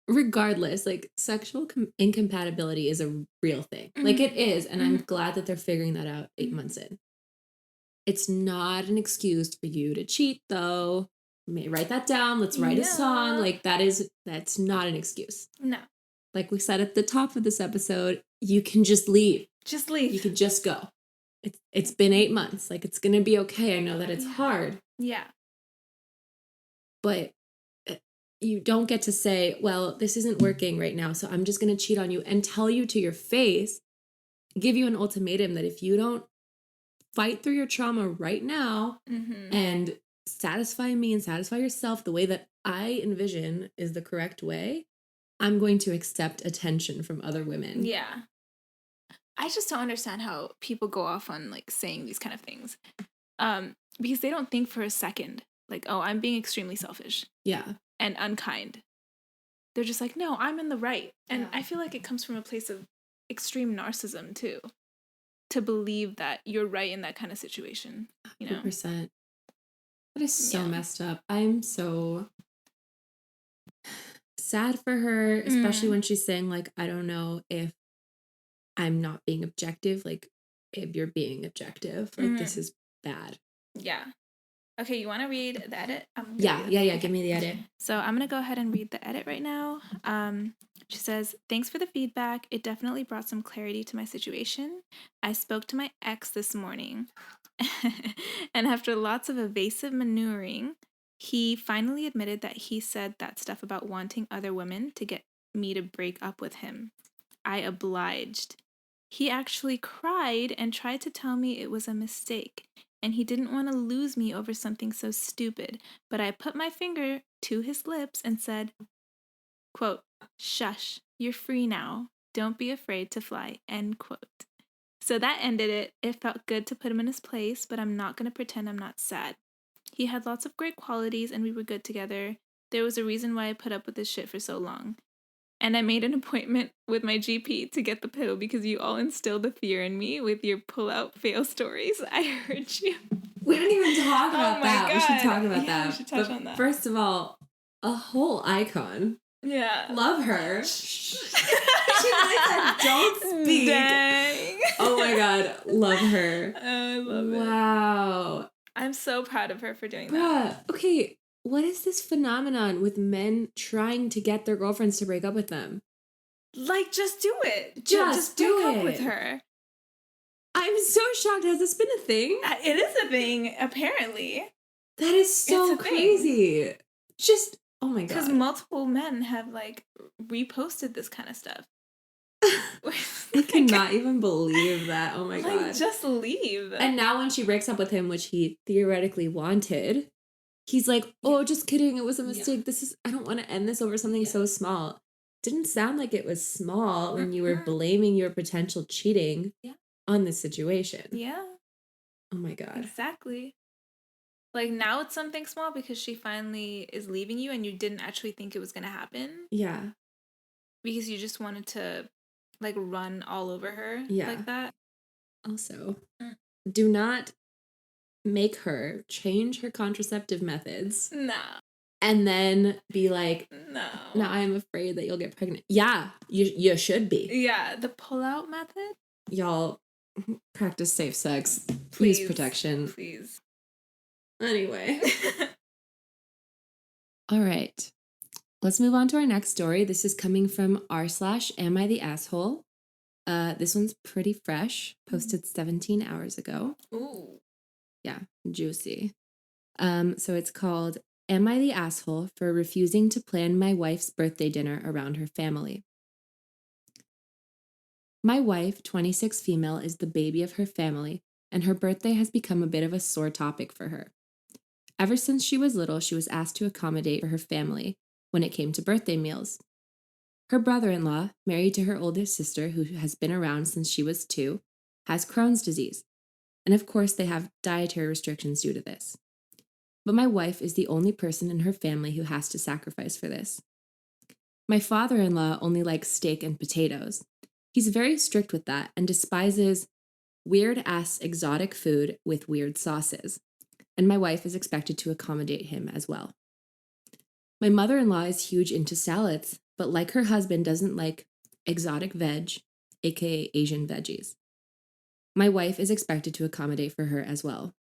Regardless, like, sexual incompatibility is a real thing. Like, it is, and I'm glad that they're figuring that out 8 months in. It's not an excuse for you to cheat, though. Write that down. Let's write a song. Like, that's not an excuse. No. Like we said at the top of this episode, you can just leave. Just leave. You can just go. It's been 8 months. Like, it's gonna be okay. I know that it's hard. Yeah. But you don't get to say, well, this isn't working right now, so I'm just gonna cheat on you, and tell you to your face, give you an ultimatum that if you don't fight through your trauma right now and satisfy me and satisfy yourself the way that I envision is the correct way, I'm going to accept attention from other women. Yeah. I just don't understand how people go off on, like, saying these kind of things. Because they don't think for a second, like, oh, I'm being extremely selfish. Yeah. And unkind. They're just like, no, I'm in the right. And I feel like it comes from a place of extreme narcissism, too. To believe that you're right in that kind of situation. You know? 100%. That is so messed up. I'm so sad for her, especially when she's saying, like, I don't know if I'm not being objective. Like, if you're being objective, like, this is bad. Yeah. Okay, you want to read the edit? Yeah. Give me the edit. So I'm going to go ahead and read the edit right now. She says, thanks for the feedback. It definitely brought some clarity to my situation. I spoke to my ex this morning. And after lots of evasive maneuvering, he finally admitted that he said that stuff about wanting other women to get me to break up with him. I obliged. He actually cried and tried to tell me it was a mistake, and he didn't want to lose me over something so stupid, but I put my finger to his lips and said, quote, shush, you're free now. Don't be afraid to fly, end quote. So that ended it. It felt good to put him in his place, but I'm not going to pretend I'm not sad. He had lots of great qualities and we were good together. There was a reason why I put up with this shit for so long. And I made an appointment with my GP to get the pill because you all instilled the fear in me with your pull-out fail stories. I heard you. We didn't even talk about that. God. We should talk about that. We should touch on that. First of all, a whole icon. Yeah. Love her. She like said, don't speak. Dang. Oh my God. Love her. I love it. Wow. I'm so proud of her for doing that. Okay. What is this phenomenon with men trying to get their girlfriends to break up with them? Like, just do it. Just break do up it. with her. I'm so shocked. Has this been a thing? It is a thing, apparently. That is so crazy. Just, oh my God. Because multiple men have, like, reposted this kind of stuff. I cannot even believe that. Oh my God. Just leave. And now when she breaks up with him, which he theoretically wanted, He's like, oh, Yeah. just kidding. It was a mistake. Yeah. I don't want to end this over something so small. Didn't sound like it was small when you were Mm-mm. blaming your potential cheating on the situation. Yeah. Oh my God. Exactly. Like, now it's something small because she finally is leaving you and you didn't actually think it was going to happen. Yeah. Because you just wanted to, like, run all over her like that. Also, do not make her change her contraceptive methods. No. And then be like, no, I'm afraid that you'll get pregnant. Yeah, you should be. Yeah, the pull-out method? Y'all, practice safe sex. Please. Use protection. Please. Anyway. All right. Let's move on to our next story. This is coming from r/am I the asshole. This one's pretty fresh, posted 17 hours ago. Ooh. Yeah, juicy. So it's called Am I the Asshole for Refusing to Plan My Wife's Birthday Dinner Around Her Family? My wife, 26 female, is the baby of her family, and her birthday has become a bit of a sore topic for her. Ever since she was little, she was asked to accommodate for her family when it came to birthday meals. Her brother-in-law, married to her oldest sister, who has been around since she was 2, has Crohn's disease, and of course they have dietary restrictions due to this. But my wife is the only person in her family who has to sacrifice for this. My father-in-law only likes steak and potatoes. He's very strict with that and despises weird-ass exotic food with weird sauces, and my wife is expected to accommodate him as well. My mother-in-law is huge into salads, but like her husband doesn't like exotic veg, aka Asian veggies. My wife is expected to accommodate for her as well.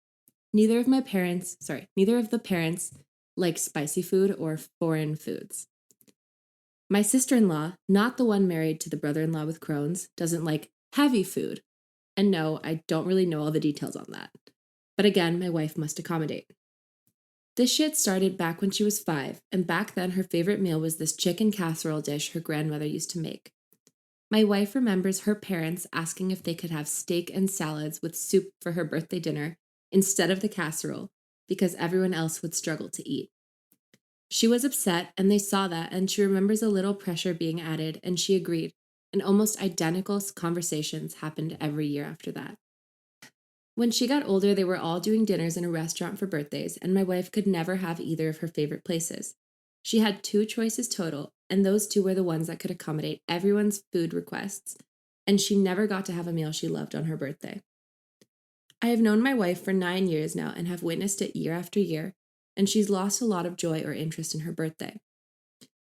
Neither of the parents like spicy food or foreign foods. My sister-in-law, not the one married to the brother-in-law with Crohn's, doesn't like heavy food. And no, I don't really know all the details on that. But again, my wife must accommodate. This shit started back when she was 5, and back then her favorite meal was this chicken casserole dish her grandmother used to make. My wife remembers her parents asking if they could have steak and salads with soup for her birthday dinner instead of the casserole, because everyone else would struggle to eat. She was upset, and they saw that, and she remembers a little pressure being added, and she agreed, and almost identical conversations happened every year after that. When she got older, they were all doing dinners in a restaurant for birthdays, and my wife could never have either of her favorite places. She had 2 choices total, and those 2 were the ones that could accommodate everyone's food requests, and she never got to have a meal she loved on her birthday. I have known my wife for 9 years now and have witnessed it year after year, and she's lost a lot of joy or interest in her birthday.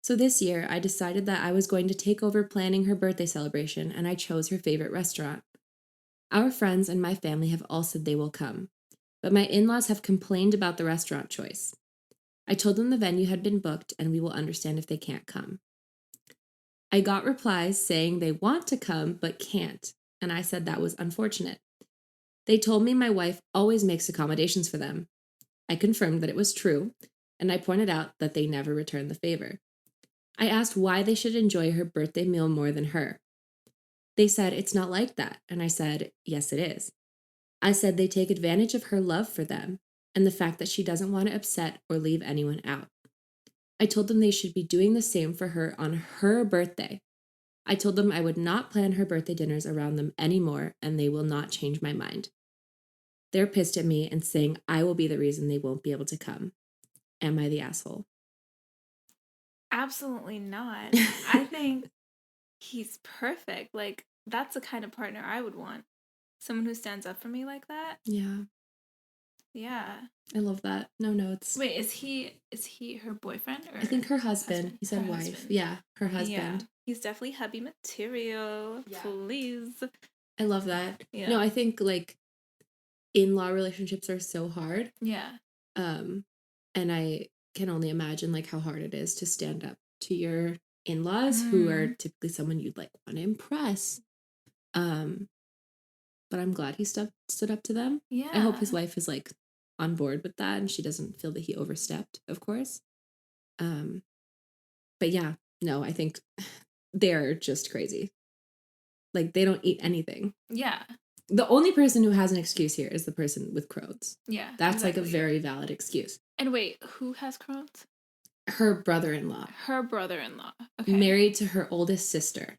So this year, I decided that I was going to take over planning her birthday celebration, and I chose her favorite restaurant. Our friends and my family have all said they will come, but my in-laws have complained about the restaurant choice. I told them the venue had been booked and we will understand if they can't come. I got replies saying they want to come but can't, and I said that was unfortunate. They told me my wife always makes accommodations for them. I confirmed that it was true, and I pointed out that they never returned the favor. I asked why they should enjoy her birthday meal more than her. They said it's not like that, and I said, yes, it is. I said they take advantage of her love for them and the fact that she doesn't want to upset or leave anyone out. I told them they should be doing the same for her on her birthday. I told them I would not plan her birthday dinners around them anymore, and they will not change my mind. They're pissed at me and saying I will be the reason they won't be able to come. Am I the asshole? Absolutely not. I think he's perfect. Like, that's the kind of partner I would want. Someone who stands up for me like that. Yeah. Yeah. I love that. No notes. Wait, is he her boyfriend or I think her husband. He said her wife. husband. Yeah, her husband. Yeah. He's definitely hubby material. Yeah. Please. I love that. Yeah. No, I think like in-law relationships are so hard. Yeah. And I can only imagine like how hard it is to stand up to your in-laws who are typically someone you'd like want to impress. But I'm glad he stood up to them. Yeah. I hope his wife is like on board with that and she doesn't feel that he overstepped, of course. But yeah, no, I think they're just crazy. Like they don't eat anything. Yeah. The only person who has an excuse here is the person with Crohn's. Yeah. That's like a exactly. very valid excuse. And wait, who has Crohn's? Her brother-in-law. Her brother-in-law. Okay. Married to her oldest sister.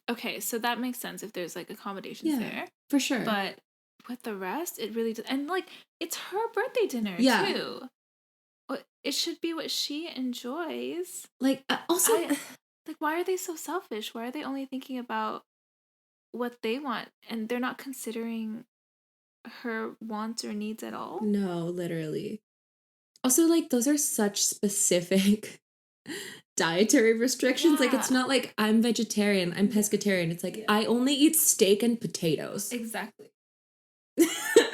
Okay, so that makes sense if there's like accommodations there. For sure. But with the rest, it really does. And like, it's her birthday dinner too. It should be what she enjoys. Like, also, like, why are they so selfish? Why are they only thinking about what they want and they're not considering her wants or needs at all? No, literally. Also, like, those are such specific dietary restrictions. Like, it's not like I'm vegetarian, I'm pescatarian. It's like, I only eat steak and potatoes. Exactly.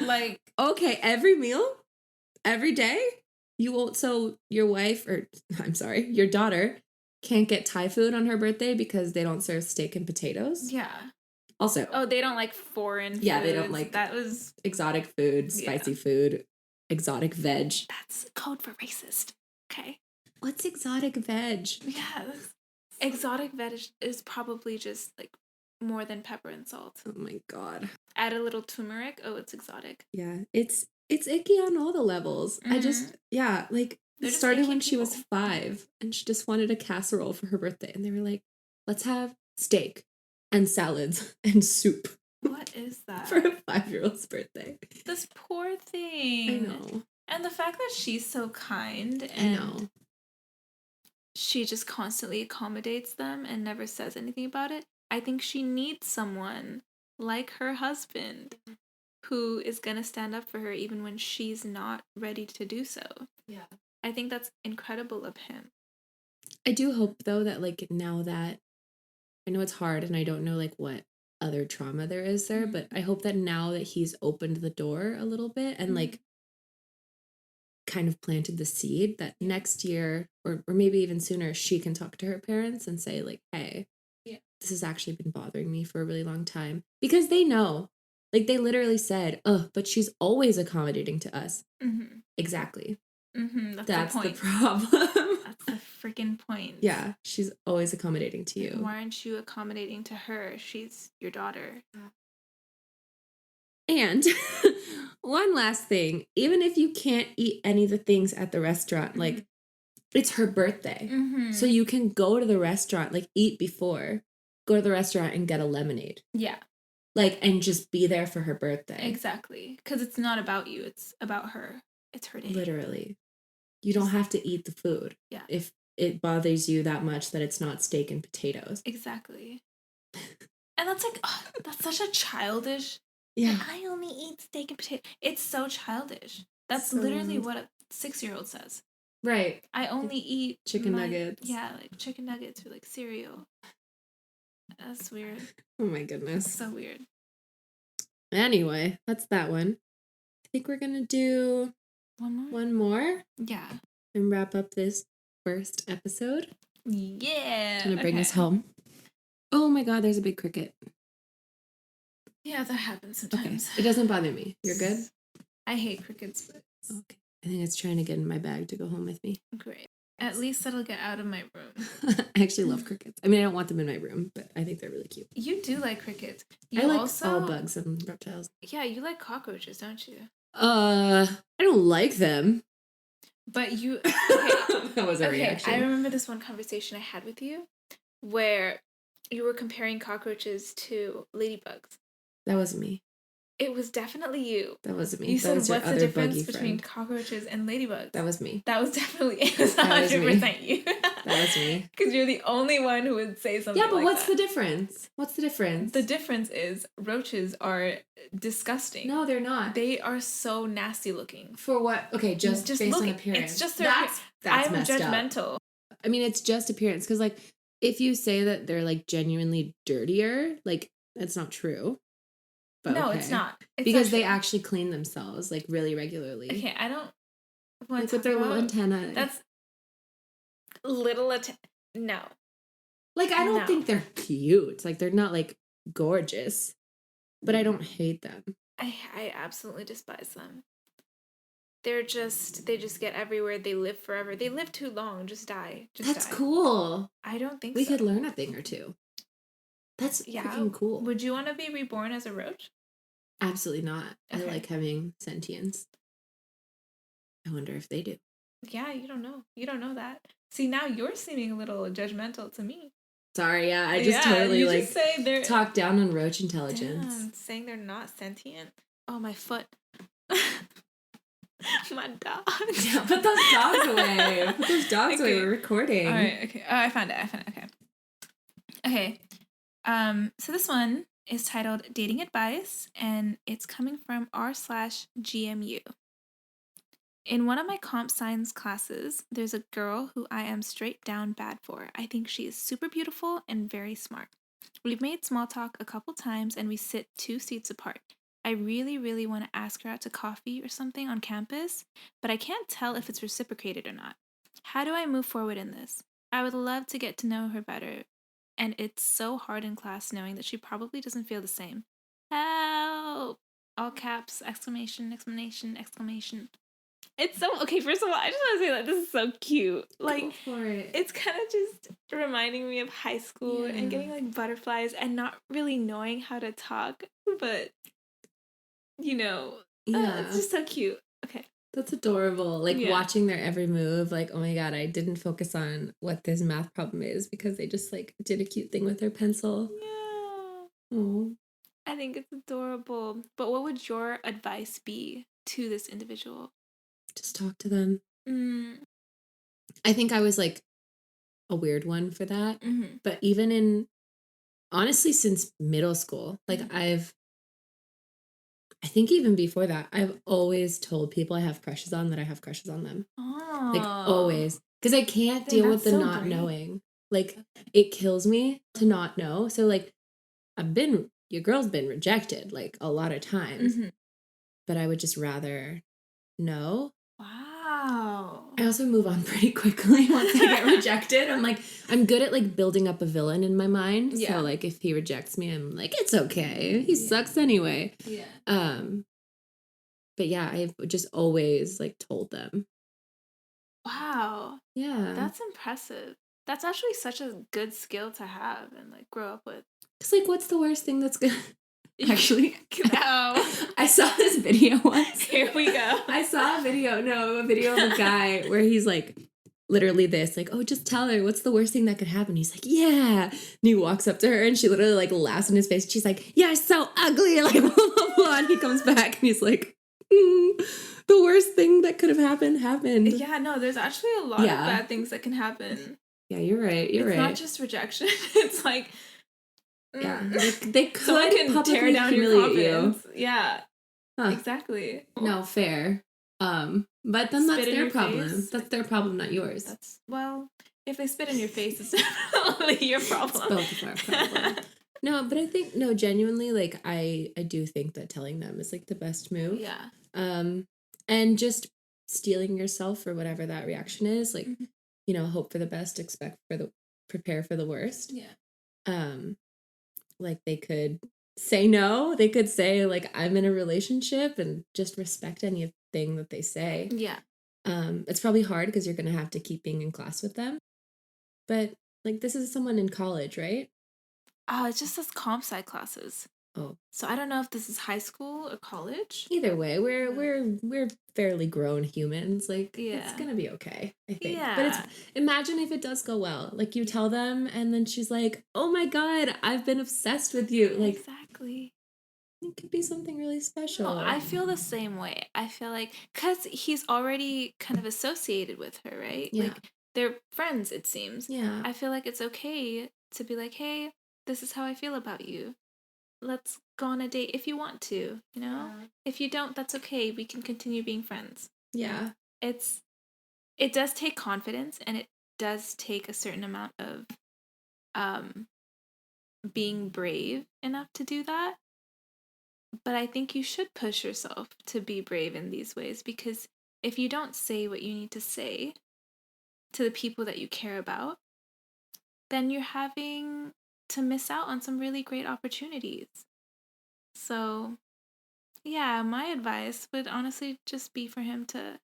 Like, okay, every meal? Every day? You won't, so your wife, or I'm sorry, your daughter can't get Thai food on her birthday because they don't serve steak and potatoes? Yeah. Also. Oh, they don't like foreign foods. Yeah, they don't like that was exotic food, spicy food, exotic veg. That's code for racist. Okay. What's exotic veg? Yes. Exotic veg is probably just like more than pepper and salt. Oh my god. Add a little turmeric. Oh, it's exotic. Yeah, it's icky on all the levels. I just like it started when she was 5 and she just wanted a casserole for her birthday and they were like, let's have steak and salads and soup. What is that? For a 5-year-old's birthday. This poor thing. I know. And the fact that she's so kind and she just constantly accommodates them and never says anything about it. I think she needs someone like her husband who is going to stand up for her even when she's not ready to do so. Yeah. I think that's incredible of him. I do hope, though, that, like, now that I know it's hard and I don't know, like, what other trauma there is there, but I hope that now that he's opened the door a little bit and, like, kind of planted the seed that next year or maybe even sooner, she can talk to her parents and say, like, hey, this has actually been bothering me for a really long time. Because they know. Like, they literally said, but she's always accommodating to us. Mm-hmm. Exactly. Mm-hmm. That's the problem. That's the freaking point. Yeah, she's always accommodating to you. Why aren't you accommodating to her? She's your daughter. And one last thing, even if you can't eat any of the things at the restaurant, like, it's her birthday. Mm-hmm. So you can go to the restaurant, like, eat before, go to the restaurant and get a lemonade. Yeah. Like, and just be there for her birthday. Exactly. Because it's not about you. It's about her. It's her day. Literally. You don't have to eat the food. Yeah. If it bothers you that much that it's not steak and potatoes. Exactly. And that's like, that's such a childish... Yeah. Like, I only eat steak and potato. It's so childish. That's literally what a 6-year-old says. Right. I only eat chicken nuggets. Yeah, like chicken nuggets or like cereal. That's weird. Oh my goodness. So weird. Anyway, that's that one. I think we're gonna do one more. Yeah. And wrap up this first episode. Yeah. Gonna bring us home. Oh my god, there's a big cricket. Yeah, that happens sometimes. Okay. It doesn't bother me. You're good? I hate crickets, but... Okay. I think it's trying to get in my bag to go home with me. Great. At least that'll get out of my room. I actually love crickets. I mean, I don't want them in my room, but I think they're really cute. You do like crickets. I like all bugs and reptiles. Yeah, you like cockroaches, don't you? I don't like them. But you... Okay. That was a reaction. I remember this one conversation I had with you where you were comparing cockroaches to ladybugs. That wasn't me. It was definitely you. That wasn't me. You said, what's the difference between cockroaches and ladybugs? That was me. That was definitely, it was 100% you. That was me. Because you're the only one who would say something like that. Yeah, but what's the difference? What's the difference? The difference is roaches are disgusting. No, they're not. They are so nasty looking. For what? Okay, just based on appearance. It's just their that's I'm messed judgmental. Up. I mean, it's just appearance. Because, like, if you say that they're, like, genuinely dirtier, like, it's not true. But no, it's not. It's because they actually clean themselves, like, really regularly. Okay, I don't want like with their little antenna. That's little no. Like, I don't think they're cute. Like, they're not, like, gorgeous. But I don't hate them. I absolutely despise them. They just get everywhere. They live forever. They live too long. Just die. That's cool. I don't think we could learn a thing or two. That's freaking cool. Would you want to be reborn as a roach? Absolutely not. I Okay. like having sentience. I wonder if they do. Yeah, you don't know. You don't know that. See, now you're seeming a little judgmental to me. Sorry, yeah, I just Yeah, totally you just say they're talk down on roach intelligence. damn, saying they're not sentient. Oh, my foot. My dog. Yeah, put those dogs away. Put those dogs away. Okay. We're recording. All right. Okay. Oh, I found it. Okay. Okay. So this one is titled "Dating Advice," and it's coming from r/GMU. In one of my comp science classes, there's a girl who I am straight down bad for. I think she is super beautiful and very smart. We've made small talk a couple times and we sit 2 seats apart. I really, really want to ask her out to coffee or something on campus, but I can't tell if it's reciprocated or not. How do I move forward in this? I would love to get to know her better, and it's so hard in class knowing that she probably doesn't feel the same. Help! All caps, exclamation, exclamation, exclamation. It's so okay. First of all, I just want to say that this is so cute. Like, go for it. it's kind of just reminding me of high school and getting like butterflies and not really knowing how to talk, but it's just so cute. Okay, That's adorable. Like watching their every move, like, oh my god, I didn't focus on what this math problem is because they just like did a cute thing with their pencil. Yeah. Oh. I think it's adorable. But what would your advice be to this individual? Just talk to them. Mm. I think I was like a weird one for that. Mm-hmm. But even honestly, since middle school, like I think even before that, I've always told people I have crushes on that I have crushes on them. Oh. Like always. Because I can't deal with the so not great. knowing. Like it kills me to not know. So like your girl's been rejected like a lot of times. Mm-hmm. But I would just rather know. Wow. I also move on pretty quickly once I get rejected. I'm good at like building up a villain in my mind. Yeah. So like if he rejects me, I'm like, it's okay. He sucks anyway. Yeah. But yeah, I've just always like told them. Wow. Yeah. That's impressive. That's actually such a good skill to have and like grow up with. It's like, what's the worst thing that's good? Actually, no. I saw this video once. Here we go. I saw a video of a guy where he's like, literally this, like, oh, just tell her, what's the worst thing that could happen? He's like, yeah. And he walks up to her and she literally like laughs in his face. She's like, yeah, so ugly. Like, blah, blah, blah. And he comes back and he's like, the worst thing that could have happened. Yeah, no, there's actually a lot of bad things that can happen. Yeah, you're right. It's not just rejection. It's like, yeah, they could someone can tear down your confidence. You. Yeah, exactly. No, fair. But then that's their problem. Face. That's their problem, not yours. If they spit in your face, it's definitely your problem. It's both of our problem. No, but I think genuinely, like I do think that telling them is like the best move. Yeah. And just steeling yourself for whatever that reaction is, like, hope for the best, prepare for the worst. Yeah. Like they could say no. They could say like, I'm in a relationship and just respect anything that they say. Yeah. It's probably hard because you're going to have to keep being in class with them. But like, this is someone in college, right? It just says comp sci classes. Oh. So I don't know if this is high school or college. Either way, we're fairly grown humans. Like, it's gonna be okay, I think. Yeah. But imagine if it does go well. Like, you tell them, and then she's like, "Oh my god, I've been obsessed with you." Like, exactly. It could be something really special. No, I feel the same way. I feel like because he's already kind of associated with her, right? Yeah. Like they're friends. It seems. Yeah. I feel like it's okay to be like, "Hey, this is how I feel about you. Let's go on a date if you want to, Yeah. If you don't, that's okay. We can continue being friends." Yeah. It does take confidence and it does take a certain amount of being brave enough to do that. But I think you should push yourself to be brave in these ways because if you don't say what you need to say to the people that you care about, then you're having to miss out on some really great opportunities. So, yeah, my advice would honestly just be for him to,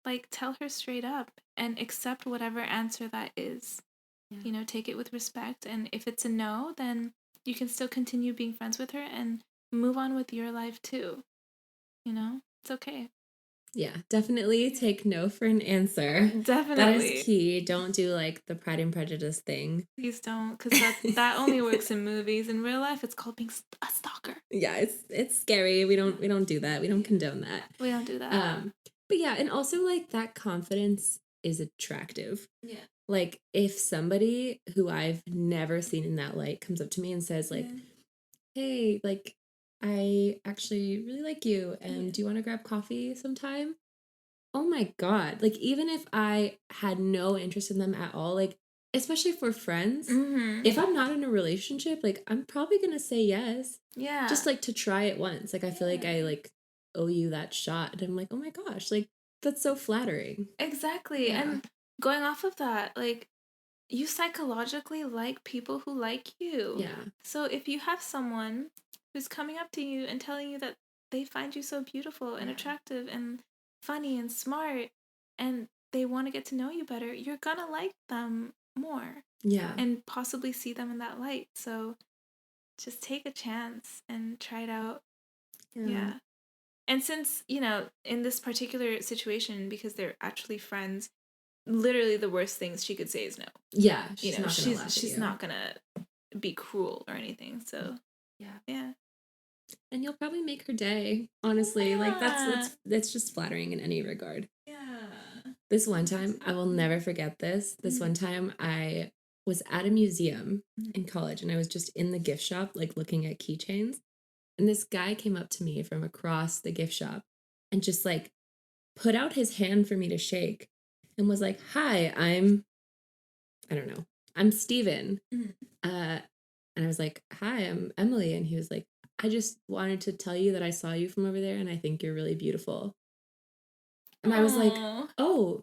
like, tell her straight up and accept whatever answer that is. Yeah. Take it with respect. And if it's a no, then you can still continue being friends with her and move on with your life too. You know, it's okay. Yeah, definitely take no for an answer. Definitely. That is key. Don't do like the Pride and Prejudice thing. Please don't, because that only works in movies. In real life, it's called being a stalker. Yeah, it's scary. We don't do that. We don't condone that. We don't do that. But yeah, and also like that confidence is attractive. Yeah. Like if somebody who I've never seen in that light comes up to me and says like, "Hey, like I actually really like you and do you want to grab coffee sometime?" Oh my God. Like even if I had no interest in them at all, like especially for friends, if I'm not in a relationship, like I'm probably going to say yes. Yeah. Just like to try it once. Like I feel like I like owe you that shot. And I'm like, "Oh my gosh, like that's so flattering." Exactly. Yeah. And going off of that, like you psychologically like people who like you. Yeah. So if you have someone who's coming up to you and telling you that they find you so beautiful and attractive and funny and smart and they want to get to know you better, you're gonna like them more. Yeah. And possibly see them in that light. So just take a chance and try it out. Yeah. And since, you know, in this particular situation, because they're actually friends, literally the worst things she could say is no. Yeah. She's not gonna be cruel or anything. So yeah. And you'll probably make her day. Honestly, like that's just flattering in any regard. Yeah. This one time, I will never forget this. This one time I was at a museum in college and I was just in the gift shop like looking at keychains. And this guy came up to me from across the gift shop and just like put out his hand for me to shake and was like, "Hi, I don't know, I'm Steven." And I was like, "Hi, I'm Emily." And he was like, "I just wanted to tell you that I saw you from over there and I think you're really beautiful." And I was like, "Oh,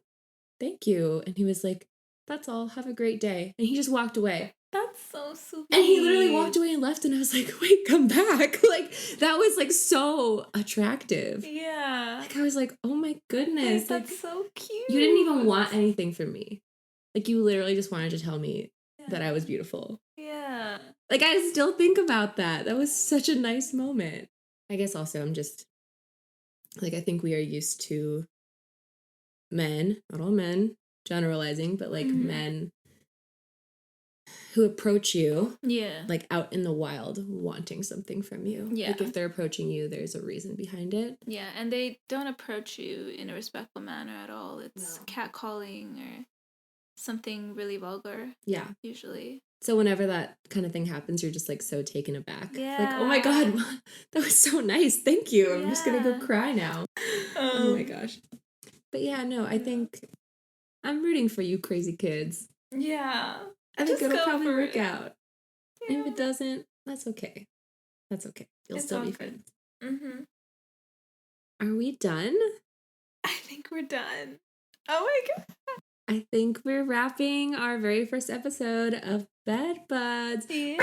thank you." And he was like, "That's all. Have a great day." And he just walked away. That's so sweet. And he literally walked away and left. And I was like, "Wait, come back." Like, that was like so attractive. Yeah. Like, I was like, "Oh my goodness." Like, that's like, so cute. You didn't even want anything from me. Like, you literally just wanted to tell me that I was beautiful. Yeah. Like, I still think about that. That was such a nice moment. I guess also I'm just, like, I think we are used to men, not all men, generalizing, but like men who approach you, like out in the wild, wanting something from you. Yeah. Like if they're approaching you, there's a reason behind it. Yeah, and they don't approach you in a respectful manner at all. It's catcalling or something really vulgar. Yeah. Usually. So whenever that kind of thing happens, you're just like so taken aback. Yeah. Like, "Oh my God, that was so nice. Thank you. I'm just going to go cry now." Oh my gosh. But yeah, no, I think I'm rooting for you crazy kids. Yeah. I think it'll probably work out. Yeah. If it doesn't, that's okay. That's okay. You'll still be friends. Mm-hmm. Are we done? I think we're done. Oh my God. I think we're wrapping our very first episode of Bed Buds. Yeah.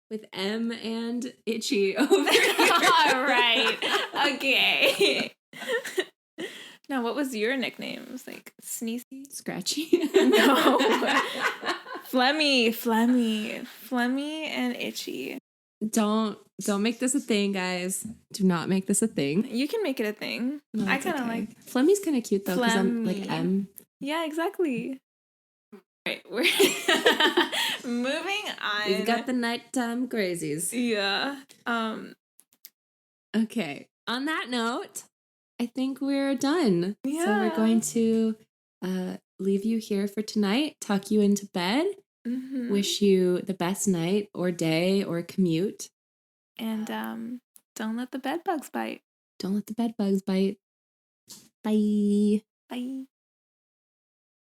With M and Itchy over here. All right. Okay. Now, what was your nickname? It was like Sneezy? Scratchy? No. Flemmy and Itchy. Don't make this a thing, guys. Do not make this a thing. You can make it a thing. No, I kind of like Flemmy's kind of cute though because I'm like M. Yeah, exactly. All right, we're moving on. We've got the nighttime crazies. Yeah. Okay. On that note, I think we're done. Yeah. So we're going to leave you here for tonight, tuck you into bed, wish you the best night or day or commute. And don't let the bed bugs bite. Don't let the bed bugs bite. Bye. Bye.